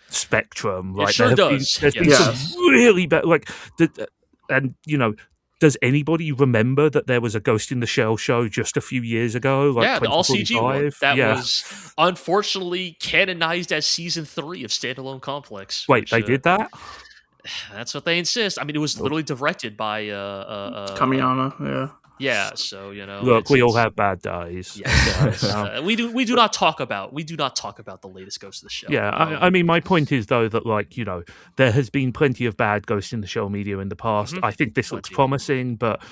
spectrum. Right? It sure does. There's been some really bad, does anybody remember that there was a Ghost in the Shell show just a few years ago? Like the all CG one. That was unfortunately canonized as season 3 of Standalone Complex. Wait, they did that? That's what they insist. I mean, it was literally directed by Kamiyama. Yeah, so look, we all have bad days. Yes, we do not talk about the latest Ghost of the Shell. Yeah, I mean, my point is though that, like, there has been plenty of bad Ghost in the Shell media in the past. I think this looks promising, but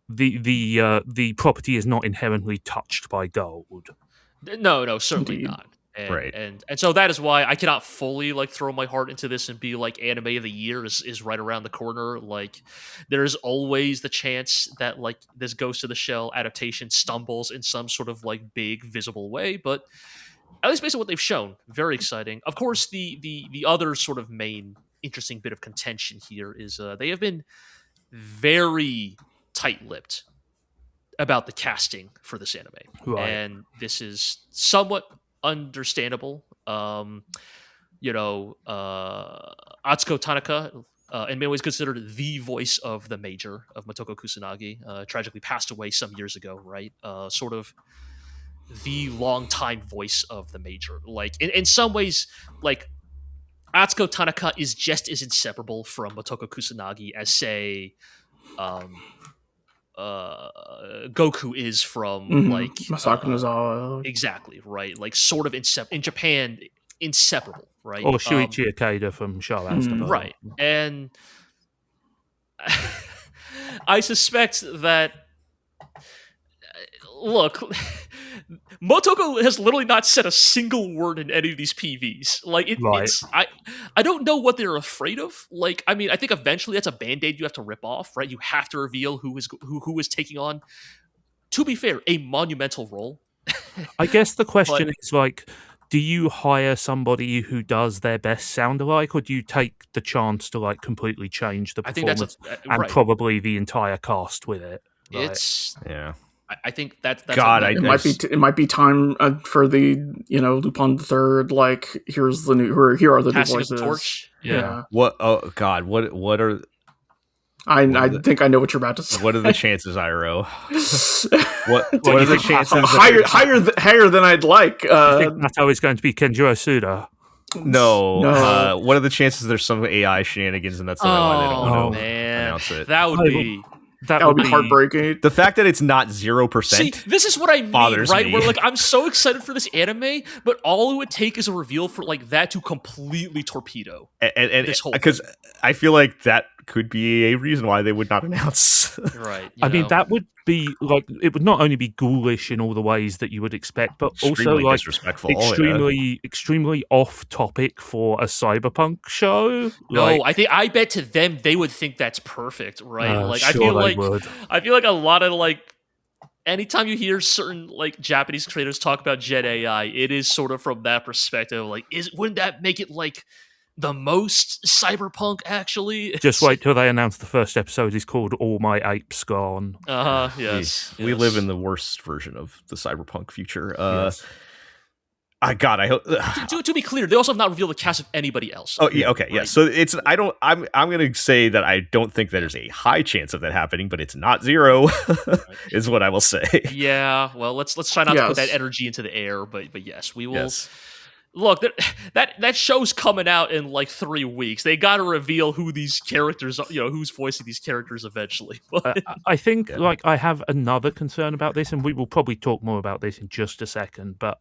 the property is not inherently touched by gold. No, certainly not. And so that is why I cannot fully like throw my heart into this and be like anime of the year is right around the corner. Like, there's always the chance that like this Ghost of the Shell adaptation stumbles in some sort of like big visible way, but at least based on what they've shown, very exciting. Of course, the other sort of main interesting bit of contention here is they have been very tight-lipped about the casting for this anime, and this is somewhat understandable. Atsuko Tanaka, in many ways considered the voice of the Major of Motoko Kusanagi, tragically passed away some years ago, right? Sort of the longtime voice of the Major. Like, in some ways, like, Atsuko Tanaka is just as inseparable from Motoko Kusanagi as, say, Goku is from like Masako Nozawa. Exactly, right? Like, sort of in Japan, inseparable, right? Or Shuichi Ikeda from Charlotte's right. And I suspect that, look, Motoko has literally not said a single word in any of these PVs. Like, it's I don't know what they're afraid of. Like, I mean, I think eventually that's a band-aid you have to rip off, right? You have to reveal who is taking on, to be fair, a monumental role. I guess the question is, like, do you hire somebody who does their best sound alike, or do you take the chance to like completely change the performance and probably the entire cast with it? Right? It's I think that's God. It might be time for the Lupin the Third. Like, here are the new voices. Torch. Yeah. What? Oh God. What are? I think I know what you're about to say. What are the chances, Iro? What are the chances? Higher than I'd like. That's always going to be Kenjiro Suda. No. What are the chances there's some AI shenanigans and that's why they don't want to announce it? That would be heartbreaking. The fact that it's not 0%. See, this is what I mean, right? Me. Where like I'm so excited for this anime, but all it would take is a reveal for like that to completely torpedo and this whole because I feel like that could be a reason why they would not announce. Right. I mean, that would be like it would not only be ghoulish in all the ways that you would expect, but also like disrespectful, extremely off topic for a cyberpunk show. No, I bet to them they would think that's perfect, right? Like I feel like a lot of like anytime you hear certain like Japanese creators talk about Gen AI, it is sort of from that perspective. Like, wouldn't that make it like the most cyberpunk? Actually, just wait till they announce the first episode is called "All My Apes Gone." Yes. We live in the worst version of the cyberpunk future. Yes. I hope. To be clear, they also have not revealed the cast of anybody else. Oh yeah, okay, right? Yeah. So it's I'm gonna say that I don't think that there's a high chance of that happening, but it's not 0, is what I will say. Yeah. Well, let's try not to put that energy into the air, but yes, we will. Yes. Look, that show's coming out in like 3 weeks. They got to reveal who these characters are, who's voicing these characters eventually. I think like I have another concern about this, and we will probably talk more about this in just a second. But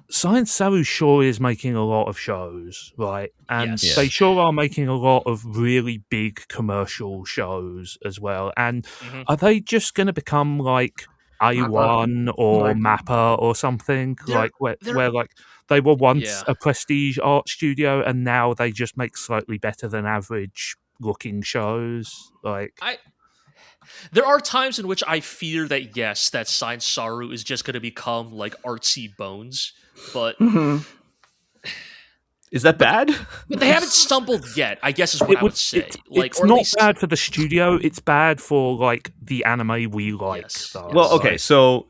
Science Saru sure is making a lot of shows, right? And they sure are making a lot of really big commercial shows as well. And are they just going to become like A1 or Mappa or something like where like they were once a prestige art studio and now they just make slightly better than average looking shows? Like there are times in which I fear that that Science Saru is just going to become like artsy bones, but is that bad? But they haven't stumbled yet, I guess is what I would say. It's not bad for the studio. It's bad for like the anime we like. Well, okay, so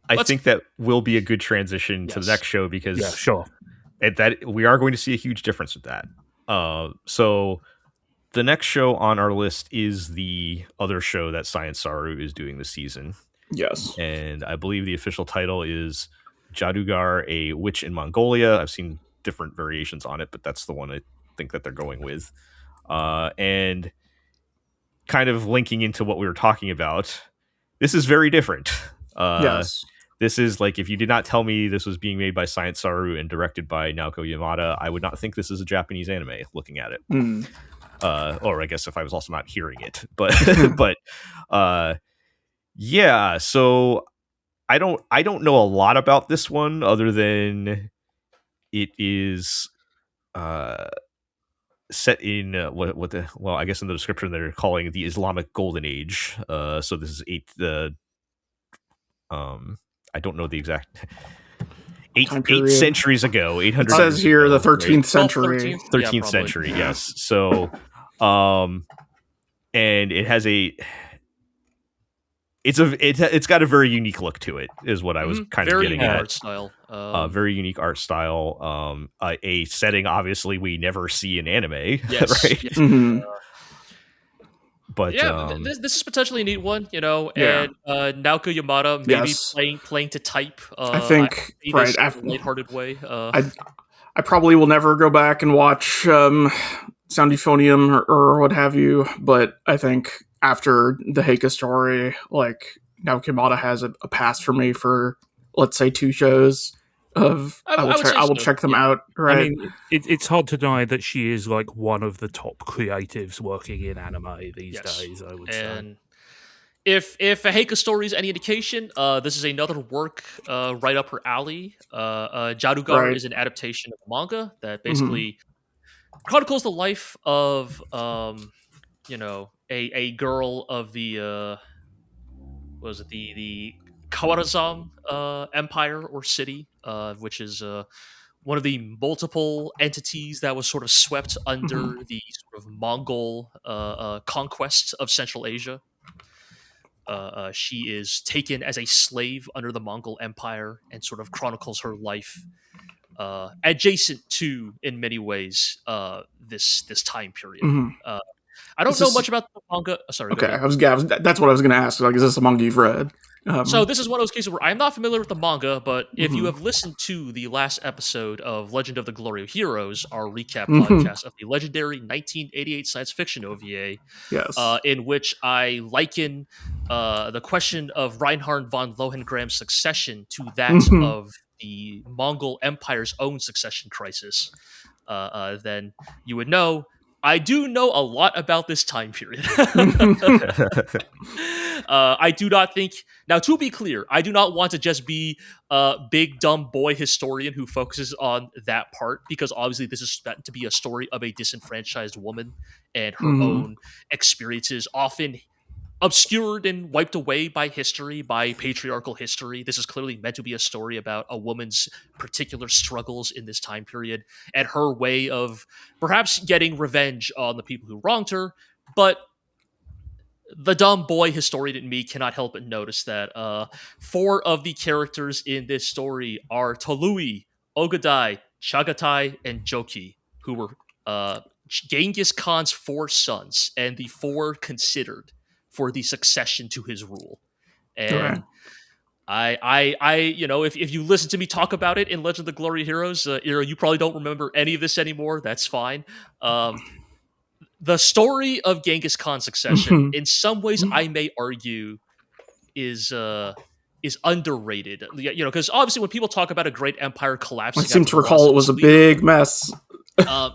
I think that will be a good transition to the next show because that we are going to see a huge difference with that. So the next show on our list is the other show that Science Saru is doing this season. Yes, and I believe the official title is Jaadugar, a witch in Mongolia. I've seen different variations on it, but that's the one I think that they're going with. And kind of linking into what we were talking about, this is very different. Yes. This is like, if you did not tell me this was being made by Science Saru and directed by Naoko Yamada, I would not think this is a Japanese anime looking at it. Or I guess if I was also not hearing it, but yeah, so I don't know a lot about this one other than it is set in I guess in the description they're calling the Islamic Golden Age. So this is I don't know the exact 8 centuries ago. 800. It says here the 13th century. 13th century, yes. So, and it has it's got a very unique look to it, is what I was kind of getting at. Art style. Very unique art style. A setting obviously we never see in anime. Yes. Right? Yes. But this is potentially a neat one, and Naoko Yamada maybe playing to type. I think in a lighthearted way. I probably will never go back and watch Sound Euphonium or what have you, but I think after the Heika story, like Naoko Yamada has a pass for me for, let's say, 2 shows. I will check them out. Right? I mean, it's hard to deny that she is like one of the top creatives working in anime these days. I would say. If a Heika story is any indication, this is another work right up her alley. Jaadugar is an adaptation of a manga that basically chronicles the life of a girl of the the Kawarazam Empire or city, which is one of the multiple entities that was sort of swept under the sort of Mongol conquest of Central Asia. She is taken as a slave under the Mongol Empire and sort of chronicles her life adjacent to, in many ways, this time period. I don't know much about the manga. Sorry. Okay, that's what I was going to ask. Like, is this a manga you've read? So this is one of those cases where I'm not familiar with the manga, but if you have listened to the last episode of Legend of the GLORIO Heroes, our recap podcast of the legendary 1988 science fiction OVA, yes, in which I liken the question of Reinhard von Lohengram's succession to that of the Mongol Empire's own succession crisis, then you would know I do know a lot about this time period. I do not think... Now, to be clear, I do not want to just be a big, dumb boy historian who focuses on that part, because obviously this is meant to be a story of a disenfranchised woman and her own experiences, often obscured and wiped away by history, by patriarchal history. This is clearly meant to be a story about a woman's particular struggles in this time period and her way of perhaps getting revenge on the people who wronged her. But the dumb boy historian in me cannot help but notice that 4 of the characters in this story are Tolui, Ogadai, Chagatai, and Joki, who were Genghis Khan's 4 sons and the 4 considered for the succession to his rule. And I you know, if you listen to me talk about it in Legend of the GLORIO Heroes, you probably don't remember any of this anymore. That's fine. The story of Genghis Khan's succession, in some ways, I may argue, is underrated. You know, because obviously when people talk about a great empire collapsing, I seem to recall it was a big mess.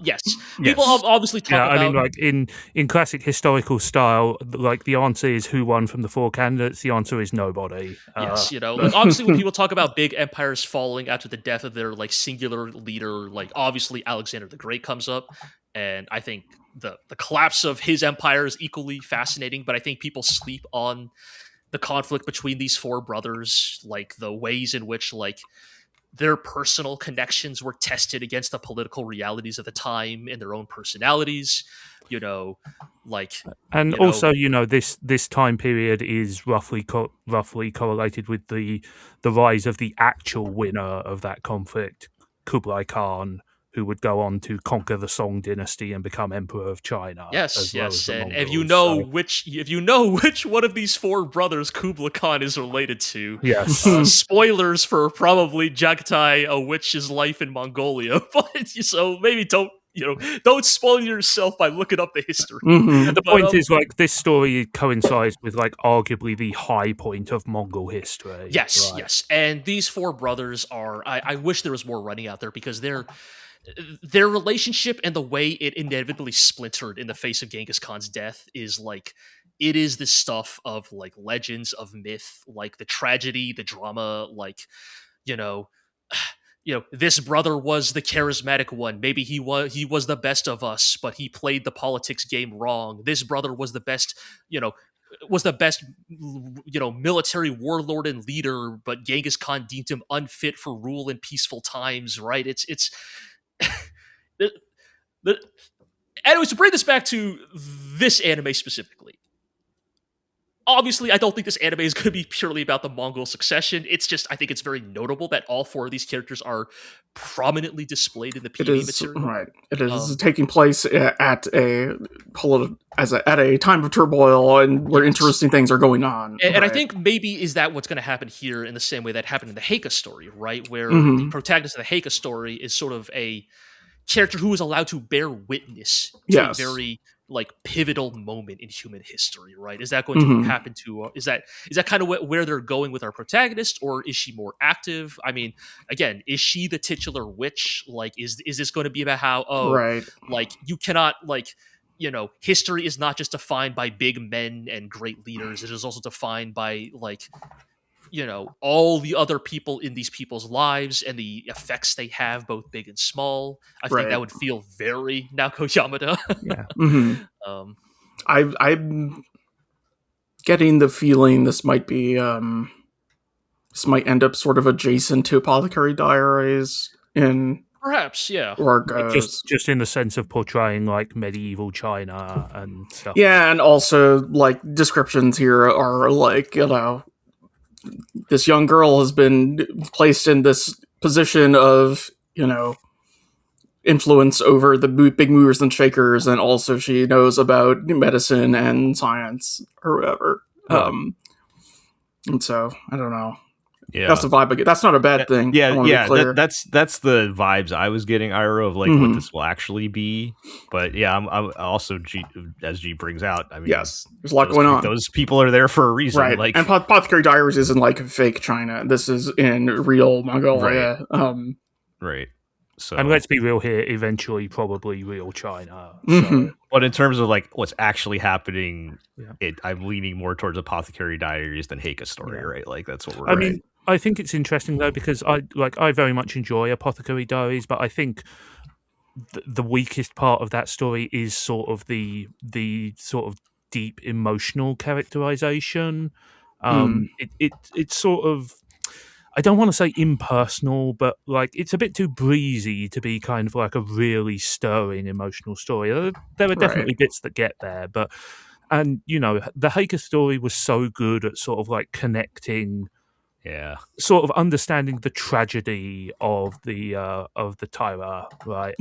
Yes. People obviously talk about... I mean, like, in classic historical style, like, the answer is who won from the 4 candidates. The answer is nobody. Yes, you know, like, obviously when people talk about big empires falling after the death of their, like, singular leader, like, obviously Alexander the Great comes up, and I think the collapse of his empire is equally fascinating, but I think people sleep on the conflict between these 4 brothers, like, the ways in which, like, their personal connections were tested against the political realities of the time and their own personalities, you know, like... And also, you know, this time period is roughly correlated with the rise of the actual winner of that conflict, Kublai Khan, who would go on to conquer the Song dynasty and become emperor of China. Yes, well and Mongols, if you know which one of these 4 brothers Kublai Khan is related to, yes, spoilers for probably Jagtai, a witch's life in Mongolia. But so maybe don't spoil yourself by looking up the history. And the point is, like, this story coincides with, like, arguably the high point of Mongol history. Yes, right? yes, and these 4 brothers are... I wish there was more running out there, because their relationship and the way it inevitably splintered in the face of Genghis Khan's death is like, it is the stuff of, like, legends, of myth, like the tragedy, the drama, like, you know, this brother was the charismatic one. Maybe he was the best of us, but he played the politics game wrong. This brother was the best, military warlord and leader, but Genghis Khan deemed him unfit for rule in peaceful times, right? It's anyways, to bring this back to this anime specifically, obviously, I don't think this anime is going to be purely about the Mongol succession. It's just, I think it's very notable that all 4 of these characters are prominently displayed in the PV material. Right. It is taking place at a time of turmoil and where interesting things are going on. And I think maybe is that what's going to happen here in the same way that happened in the Heika story, right? Where the protagonist of the Heika story is sort of a character who is allowed to bear witness to a very, like, pivotal moment in human history, right? Is that going to happen to... Is that kind of where they're going with our protagonist, or is she more active? I mean, again, is she the titular witch? Like, is this going to be about how, like, you cannot, like, you know, history is not just defined by big men and great leaders. It is also defined by, like, you know, all the other people in these people's lives and the effects they have, both big and small. I think that would feel very Naoko Yamada. Yeah. I'm getting the feeling this might be this might end up sort of adjacent to Apothecary Diaries in... Perhaps, yeah. Or just in the sense of portraying, like, medieval China and stuff. Yeah, and also, like, descriptions here are like, you know, this young girl has been placed in this position of, you know, influence over the big movers and shakers, and also she knows about medicine and science or whatever. And so I don't know. Yeah, that's the vibe I get. That's not a bad thing. Yeah, that's the vibes I was getting, Ira, of like what this will actually be. But yeah, I'm also as G brings out. I mean, yes, there's a lot going on. Those people are there for a reason, right? Like, and Apothecary Diaries isn't like fake China. This is in real Mongolia. Right. Right. So, and let's be real here, eventually probably real China. Mm-hmm. So. But in terms of like what's actually happening, I'm leaning more towards Apothecary Diaries than Heika's story, right? Like that's what we're. I mean, I think it's interesting though because I very much enjoy Apothecary Diaries, but I think the weakest part of that story is sort of the sort of deep emotional characterization. It's sort of, I don't want to say impersonal, but like it's a bit too breezy to be kind of like a really stirring emotional story. There are definitely bits that get there, but and you know the Heika story was so good at sort of like connecting, sort of understanding the tragedy of the Tyra, right?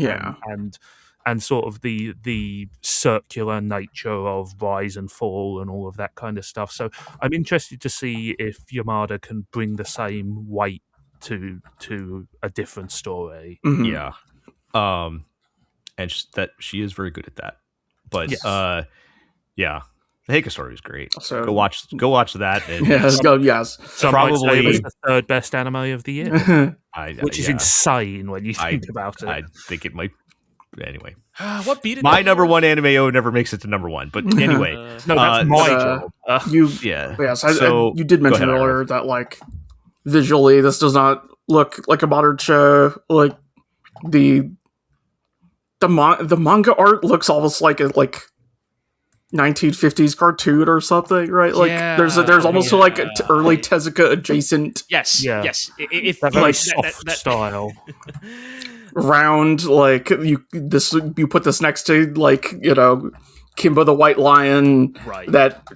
And sort of the circular nature of rise and fall and all of that kind of stuff. So I'm interested to see if Yamada can bring the same weight to a different story. Mm-hmm. Yeah. And that she is very good at that. But yeah. The Heika story is great. So go watch that. And yes. Probably it was the third best anime of the year, which is insane when you think about it. I think it might. Anyway, what beat it? My number one anime never makes it to number one. But anyway, no, that's my job. So you did mention earlier that like visually, this does not look like a modern show. Like the manga art looks almost like a 1950s cartoon or something, right? Like there's almost like early Tezuka adjacent. Yes. It's that very soft style. Round, like you put this next to like Kimba the White Lion that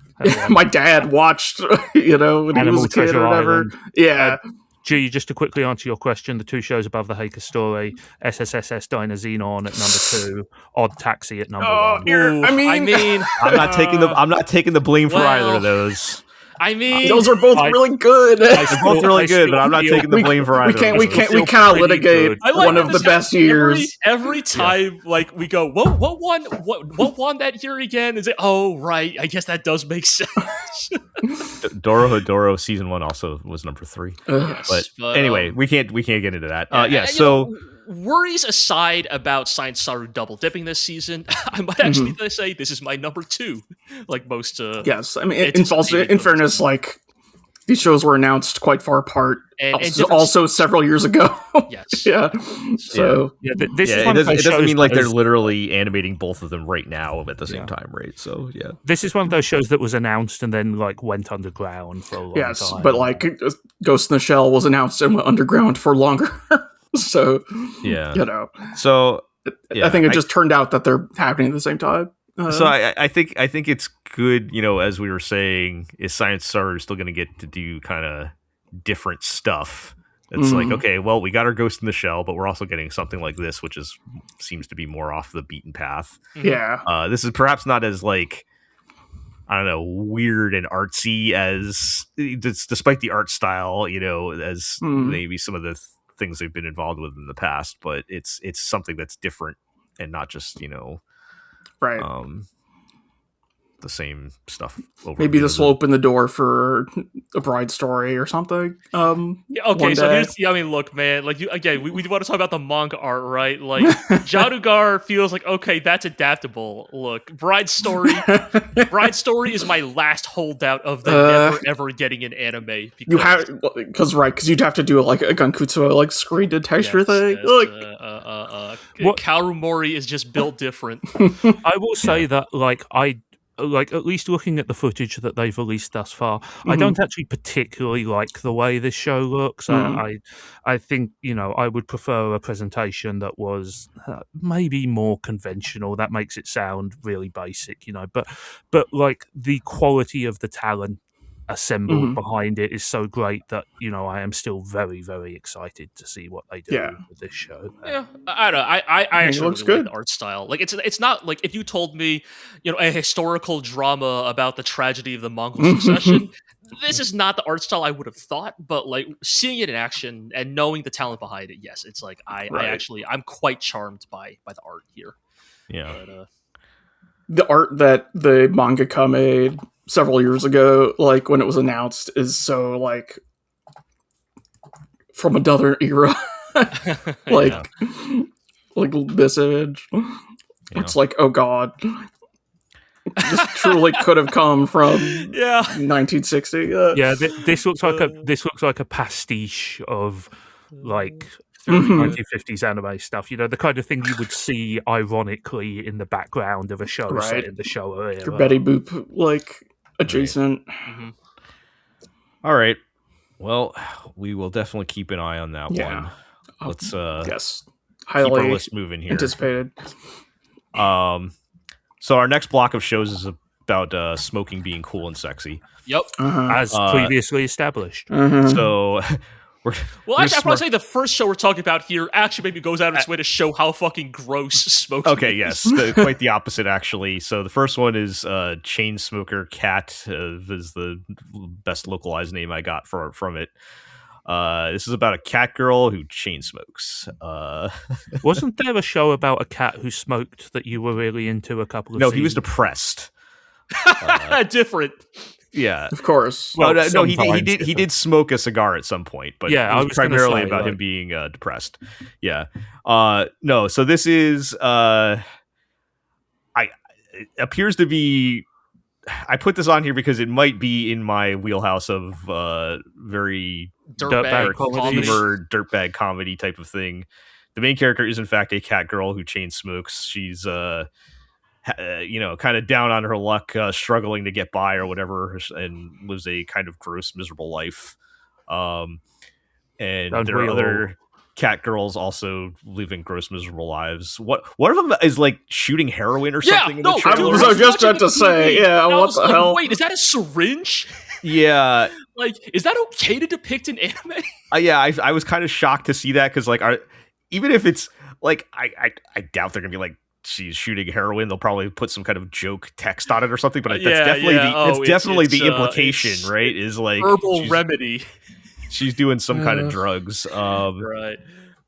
my dad watched when he was a kid or whatever. G, just to quickly answer your question, the two shows above the Heika story, SSSS Diner Xenon at number 2, Odd Taxi at number 1. I mean, I'm not taking the blame for either of those. I mean, those are both really good. They're both really good, but I'm not taking the blame for either. We cannot litigate one of the best years. Every time, like we go, what won that year again? Is it? Oh, right. I guess that does make sense. Dorohedoro season 1 also was number 3. But anyway, we can't get into that. So. Worries aside about Science Saru double dipping this season, I might actually say this is my number 2. Like most. Yes, I mean, in fairness, like these shows were announced quite far apart, and also several years ago. Yes. So it doesn't mean like they're literally animating both of them right now at the same time, right? So this is one of those shows that was announced and then like went underground for a long time. Yes, but like Ghost in the Shell was announced and went underground for longer. So so I think it just turned out that they're happening at the same time. So I think it's good, as we were saying, is Science Saru still going to get to do kind of different stuff? It's like, okay, well, we got our Ghost in the Shell, but we're also getting something like this, which seems to be more off the beaten path. Yeah, this is perhaps not as like, I don't know, weird and artsy as, despite the art style, as maybe some of the things they've been involved with in the past, but it's something that's different and not just the same stuff over. Maybe this will open the door for a Bride Story or something. Okay, so here's look, man, like we want to talk about the manga art, right? Like Jaadugar feels like, okay, that's adaptable. Look, Bride Story is my last holdout of the never ever getting an anime. Because you'd have to do like a Gankutsu like screen to texture thing. Kaorumori is just built different. I will say that at least looking at the footage that they've released thus far, I don't actually particularly like the way this show looks. I think, I would prefer a presentation that was maybe more conventional. That makes it sound really basic, but like the quality of the talent assembled behind it is so great that I am still very, very excited to see what they do with this show. Yeah, I don't know. I actually looks really good. like the art style. Like it's not like if you told me a historical drama about the tragedy of the Mongol succession. This is not the art style I would have thought, but like seeing it in action and knowing the talent behind it, yes, it's like I'm quite charmed by the art here. Yeah. But, the art that the mangaka made several years ago, like when it was announced, is so like from another era. like this image. It's like, oh god. This truly could have come from 1960. This looks like a pastiche of like 1950s anime stuff. The kind of thing you would see ironically in the background of a show set in the Showa era. Your Betty Boop like adjacent. Mm-hmm. All right. Well, we will definitely keep an eye on that one. Let's highly keep our list moving here. Anticipated. So our next block of shows is about smoking being cool and sexy. Yep. As previously established. So I'd probably say the first show we're talking about here actually maybe goes out of its way to show how fucking gross smoking Okay, is. yes. Quite the opposite, actually. So the first one is Chainsmoker Cat, is the best localized name I got from it. This is about a cat girl who chain smokes. Wasn't there a show about a cat who smoked that you were really into a couple of No, seasons? he was depressed. Different. Yeah, of course. Well, no, he did smoke a cigar at some point, but it was primarily about him being depressed. Yeah. No, so this is it appears to be. I put this on here because it might be in my wheelhouse of very dirtbag comedy type of thing. The main character is in fact a cat girl who chain smokes. She's kind of down on her luck, struggling to get by or whatever, and lives a kind of gross, miserable life. And there are other cat girls also living gross, miserable lives. One of them is like shooting heroin or something. I was just about to say, what the hell? Wait, is that a syringe? Yeah. Like, is that okay to depict in anime? I was kind of shocked to see that because, like, even if it's like, I doubt they're gonna be like, she's shooting heroin. They'll probably put some kind of joke text on it or something. But that's definitely the implication, right? Is like herbal remedy. She's doing some kind of drugs. Right.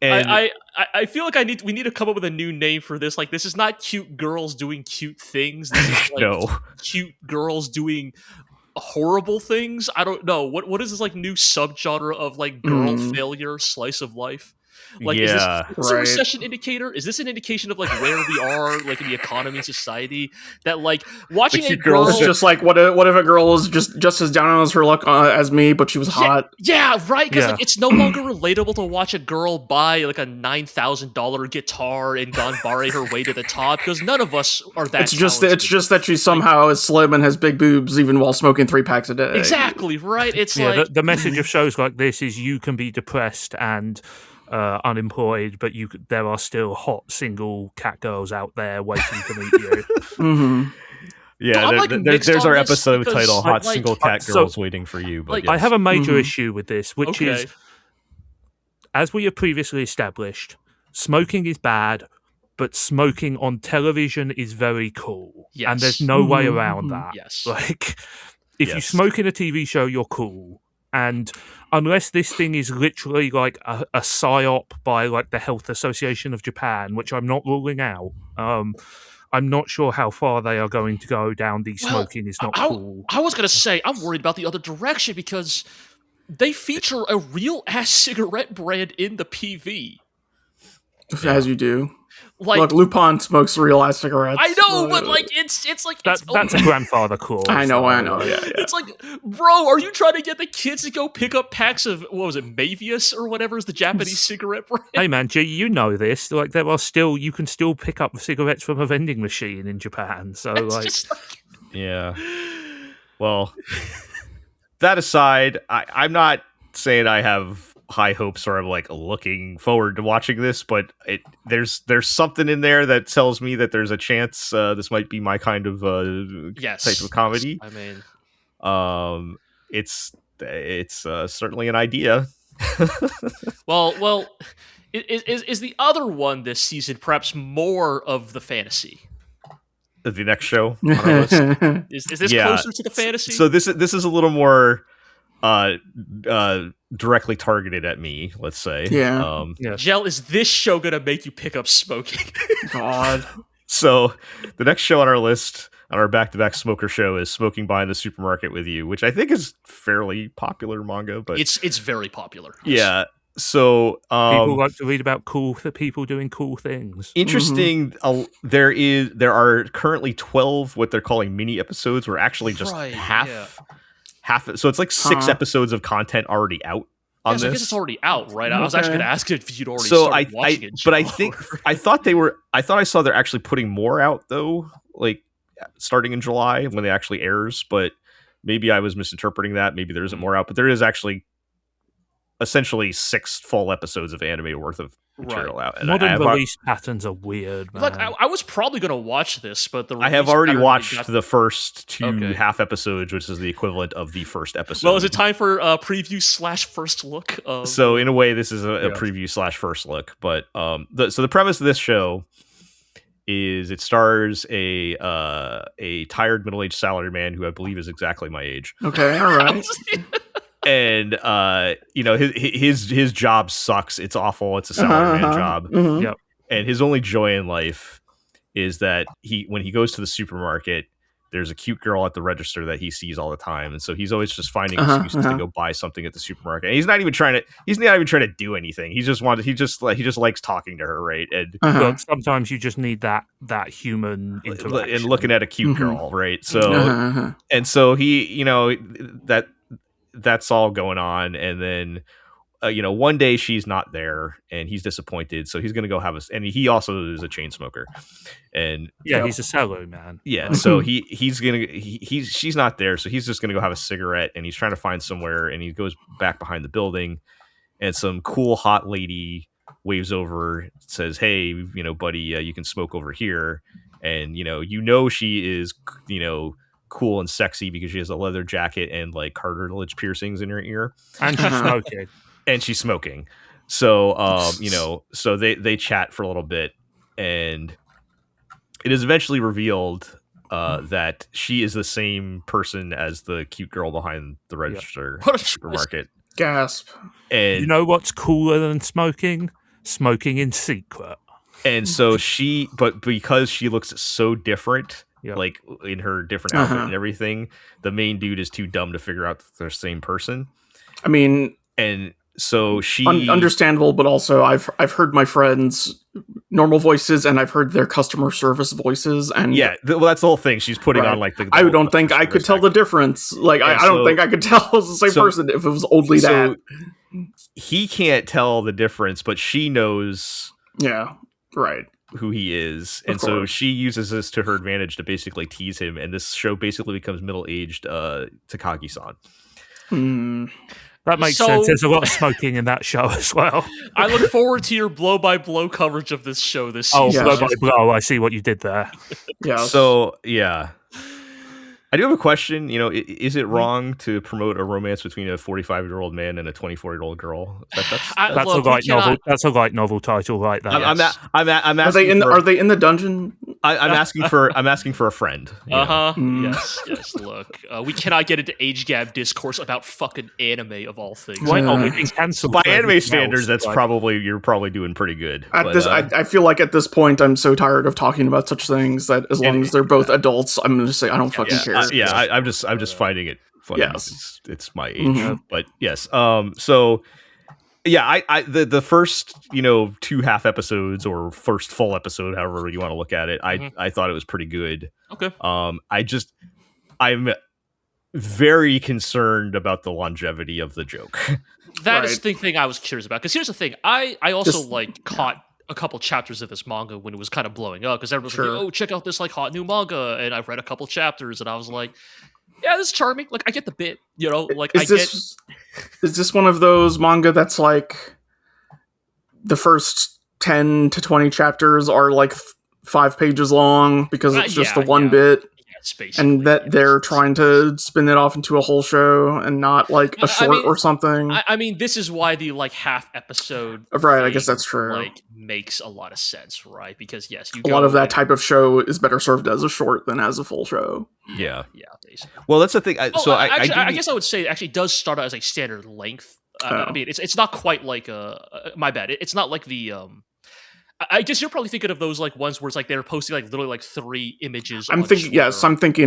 And I feel like we need to come up with a new name for this. Like, this is not cute girls doing cute things. This is like cute girls doing horrible things. I don't know. What is this like new subgenre of like girl failure slice of life? Like, is this a recession indicator? Is this an indication of like where we are, like in the economy and society? That like watching a girl, it's just like what if a girl is just as down on her luck as me, but she was hot? Yeah, right. Because like, it's no longer relatable to watch a girl buy like a $9,000 guitar and ganbare her way to the top. Because none of us are that. It's just that she somehow is slim and has big boobs, even while smoking 3 packs a day. Exactly right. It's like the message of shows like this is you can be depressed and unemployed, but there are still hot single cat girls out there waiting to meet you. Yeah, there's our episode title: "Hot Single Cat Girls Waiting for You." But I have a major issue with this, which is, as we have previously established, smoking is bad, but smoking on television is very cool, and there's no way around that. Yes, like if you smoke in a TV show, you're cool. And unless this thing is literally like a psyop by like the Health Association of Japan, which I'm not ruling out, I'm not sure how far they are going to go down the smoking is not cool. I was going to say, I'm worried about the other direction because they feature a real-ass cigarette brand in the PV. As you do. Like, look, Lupin smokes real ass cigarettes. I know, but like it's like that's a grandfather clause. I know. Yeah. It's like, bro, are you trying to get the kids to go pick up packs of Mavius or whatever is the Japanese cigarette brand? Hey man, G, you know this. Like you can still pick up cigarettes from a vending machine in Japan. So it's yeah. Well, that aside, I'm not saying I have high hopes or I'm like looking forward to watching this, but there's something in there that tells me that there's a chance this might be my kind of type of comedy. I mean, it's certainly an idea. Well, is the other one this season perhaps more of the fantasy? The next show on our list. Is this closer to the fantasy? So this is a little more directly targeted at me, let's say. Yeah. Jell, is this show gonna make you pick up smoking? God. So the next show on our list, on our back-to-back smoker show, is Smoking Behind the Supermarket with You, which I think is fairly popular manga, but it's very popular. Yeah. So people like to read about people doing cool things. Interesting. There are currently 12 what they're calling mini episodes. We're actually just half. So it's like 6 episodes of content already out on this. I guess it's already out, right? I was actually going to ask if you'd already started watching it. But I thought I saw they're actually putting more out though, like starting in July when it actually airs. But maybe I was misinterpreting that. Maybe there isn't more out, but there is actually essentially 6 full episodes of anime worth of material out. And modern release patterns are weird, man. Look, I was probably going to watch this, but I have already watched the first 2 half episodes, which is the equivalent of the first episode. Well, is it time for a preview / first look? So in a way, this is a preview / first look. But so the premise of this show is it stars a tired middle-aged salaryman who I believe is exactly my age. Okay, all right. And his job sucks. It's awful. It's a salaryman job. Mm-hmm. Yep. And his only joy in life is that when he goes to the supermarket, there's a cute girl at the register that he sees all the time, and so he's always just finding excuses to go buy something at the supermarket. And he's not even trying to do anything. He just likes talking to her, right? And Look, sometimes you just need that human interaction and looking at a cute girl, right? So and so he, that's all going on, and then one day she's not there and he's disappointed, so he's gonna go and he also is a chain smoker, and he's a cello man. So she's not there, so he's just gonna go have a cigarette, and he's trying to find somewhere, and he goes back behind the building, and some cool hot lady waves over, says, "Hey, buddy, you can smoke over here," and she is cool and sexy because she has a leather jacket and like cartilage piercings in her ear, and she's smoking. And she's smoking. So so they chat for a little bit, and it is eventually revealed that she is the same person as the cute girl behind the register at the supermarket. Gasp. And you know what's cooler than smoking? Smoking in secret. And so but because she looks so different, like in her different outfit and everything, the main dude is too dumb to figure out that they're the same person. I mean, and so she understandable, but also I've heard my friends' normal voices and I've heard their customer service voices, and well, that's the whole thing. She's putting on like the I don't think I could tell the difference. Like I don't think I could tell it's the same person if it was only that. He can't tell the difference, but she knows. Yeah, right. Who he is, and so she uses this to her advantage to basically tease him, and this show basically becomes middle-aged Takagi-san. That makes sense. There's a lot of smoking in that show as well. I look forward to your blow-by-blow coverage of this show this season. Blow-by-blow. I see what you did there. Yeah. So, I do have a question. Is it wrong to promote a romance between a 45-year-old man and a 24-year-old girl? That's a light novel title, right? There. I'm asking. Are they in the dungeon? I'm asking for a friend. Yes. Look, we cannot get into age gap discourse about fucking anime of all things. Why not? We think cancel by anime standards. You're probably doing pretty good. I feel like at this point I'm so tired of talking about such things that as long as they're both adults, I'm going to say I don't fucking care. I'm just finding it funny. Yes. It's my age, but yes. So the first 2 half episodes or first full episode, however you want to look at it, I thought it was pretty good. Okay. I'm very concerned about the longevity of the joke. That is the thing I was curious about, because here's the thing, I also caught a couple chapters of this manga when it was kind of blowing up, because everyone's like, oh, check out this hot new manga, and I've read a couple chapters, and I was like, yeah, this is charming. Like, I get the bit, Is this one of those manga that's like the first 10 to 20 chapters are like 5 pages long because it's just the one bit? It's basically, and that they're trying to spin it off into a whole show and not like a short or something. I mean, this is why the like half episode, right? I guess that's true. Like, makes a lot of sense, right? Because yes, a lot of that type of show is better served as a short than as a full show. Yeah, basically. Well, that's the thing. I guess I would say it actually does start out as a standard length. I mean, it's not quite like my bad. It's not like the I guess you're probably thinking of those like ones where it's like they're posting like literally like 3 images. I'm thinking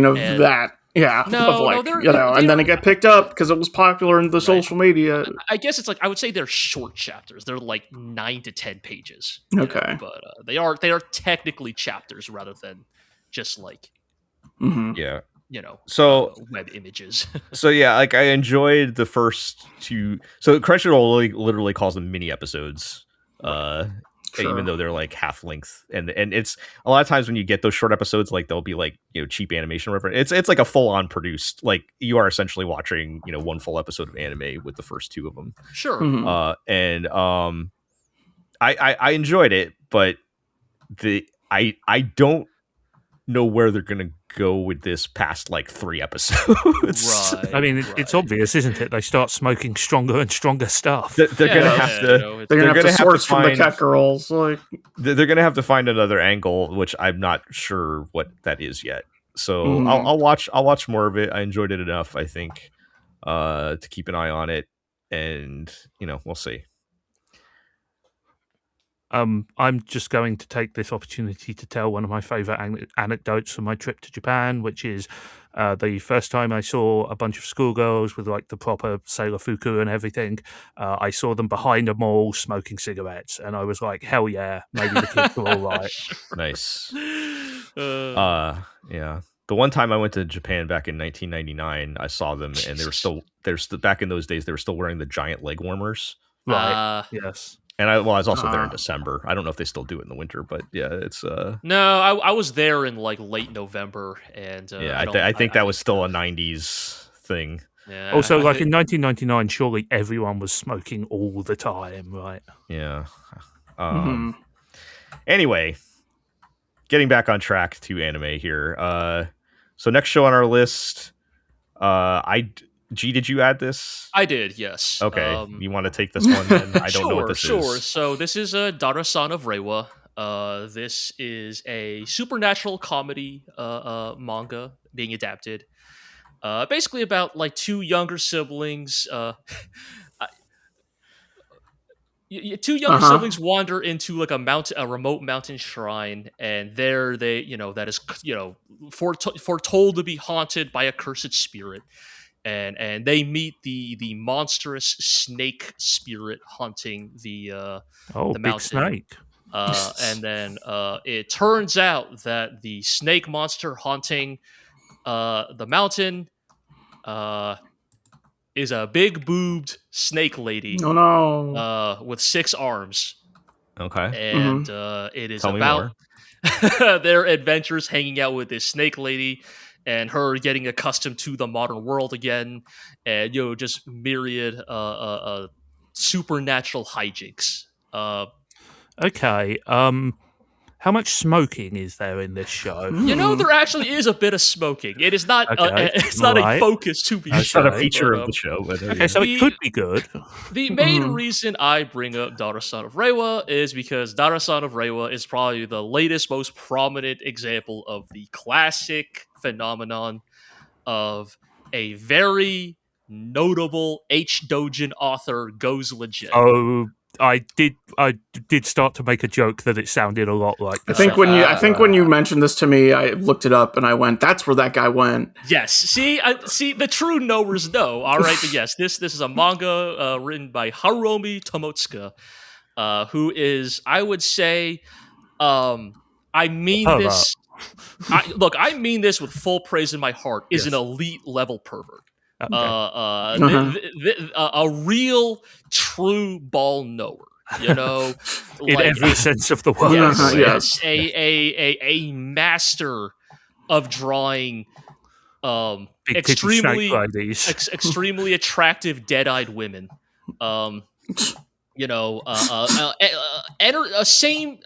of that. Yeah, and then it got picked up because it was popular in the social media. I guess it's like I would say they're short chapters. They're like 9 to 10 pages. Okay, but they are technically chapters rather than just like so web images. So yeah, like I enjoyed the first 2. So Crunchyroll literally calls them mini episodes. Sure. Even though they're like half length, and it's a lot of times when you get those short episodes, like they'll be like cheap animation or whatever. It's like a full on produced, like you are essentially watching one full episode of anime with the first 2 of them. Sure. Mm-hmm. I enjoyed it, but I don't know where they're gonna go with this past like 3 episodes. Right. I mean, it's obvious, isn't it? They start smoking stronger and stronger stuff. They're gonna have to. They're gonna have to source from the cat girls. Like they're gonna have to find another angle, which I'm not sure what that is yet. So I'll watch more of it. I enjoyed it enough, I think, to keep an eye on it, and we'll see. I'm just going to take this opportunity to tell one of my favorite anecdotes from my trip to Japan, which is the first time I saw a bunch of schoolgirls with like the proper Sailor Fuku and everything. I saw them behind a mall smoking cigarettes, and I was like, "Hell yeah, maybe the kids are all right." Nice. Yeah. The one time I went to Japan back in 1999, I saw them, and they were still back in those days. They were still wearing the giant leg warmers. Right. Yes. And I was also there in December. I don't know if they still do it in the winter, but yeah, it's No, I was there in like late November, and I think that was still a 90s thing. Yeah. Also, like in 1999, surely everyone was smoking all the time, right? Yeah. Anyway, getting back on track to anime here. So next show on our list, did you add this? I did, yes. Okay, you want to take this one then? I don't know what this is. Sure. So this is Dara-san of Reiwa. This is a supernatural comedy manga being adapted. Basically about like 2 younger siblings. 2 younger siblings wander into like a remote mountain shrine, and there they, that is, foretold to be haunted by a cursed spirit. And they meet the monstrous snake spirit hunting the mountain. Big snake. And then it turns out that the snake monster haunting the mountain is a big boobed snake lady. Oh no! With 6 arms. Okay. And it is about their adventures hanging out with this snake lady, and her getting accustomed to the modern world again, and just myriad supernatural hijinks. Okay. How much smoking is there in this show? There actually is a bit of smoking. It is not. It's not a focus to be sure. It's not a feature of the show. But okay, so it could be good. The main reason I bring up Dara-san of Reiwa is because Dara-san of Reiwa is probably the latest, most prominent example of the classic phenomenon of a very notable H-Dojin author goes legit. Oh, I did start to make a joke that it sounded a lot like that. I think when you mentioned this to me, I looked it up and I went, "That's where that guy went." Yes, see, the true knowers know. All right, but yes, this is a manga written by Haruomi Tomotsuka, who is, I would say, I mean this. I mean this with full praise in my heart. Is an elite level pervert. Okay. A real true ball knower, in every sense of the word. Yes. A master of drawing extremely attractive dead-eyed women. same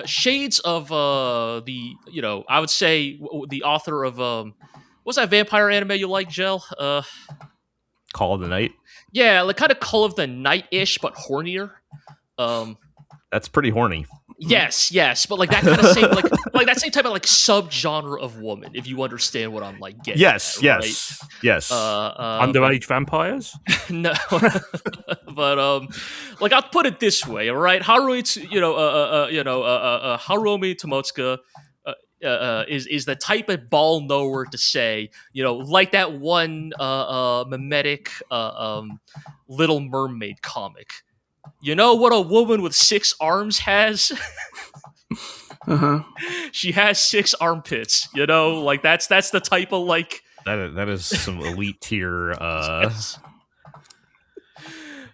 shades of the I would say the author of what's that vampire anime you like, Gel? Call of the Night. Yeah, like kind of Call of the Night-ish, but hornier. That's pretty horny. Yes, but like that kind of same like that same type of like subgenre of woman, if you understand what I'm like getting. Yes. Underage vampires? No, but like I'll put it this way, all right? Harumi Tomotsuka is the type of ball knower to say, like that one mimetic Little Mermaid comic. You know what a woman with 6 arms has? She has 6 armpits. Like that's the type of like that is some elite tier. Yes.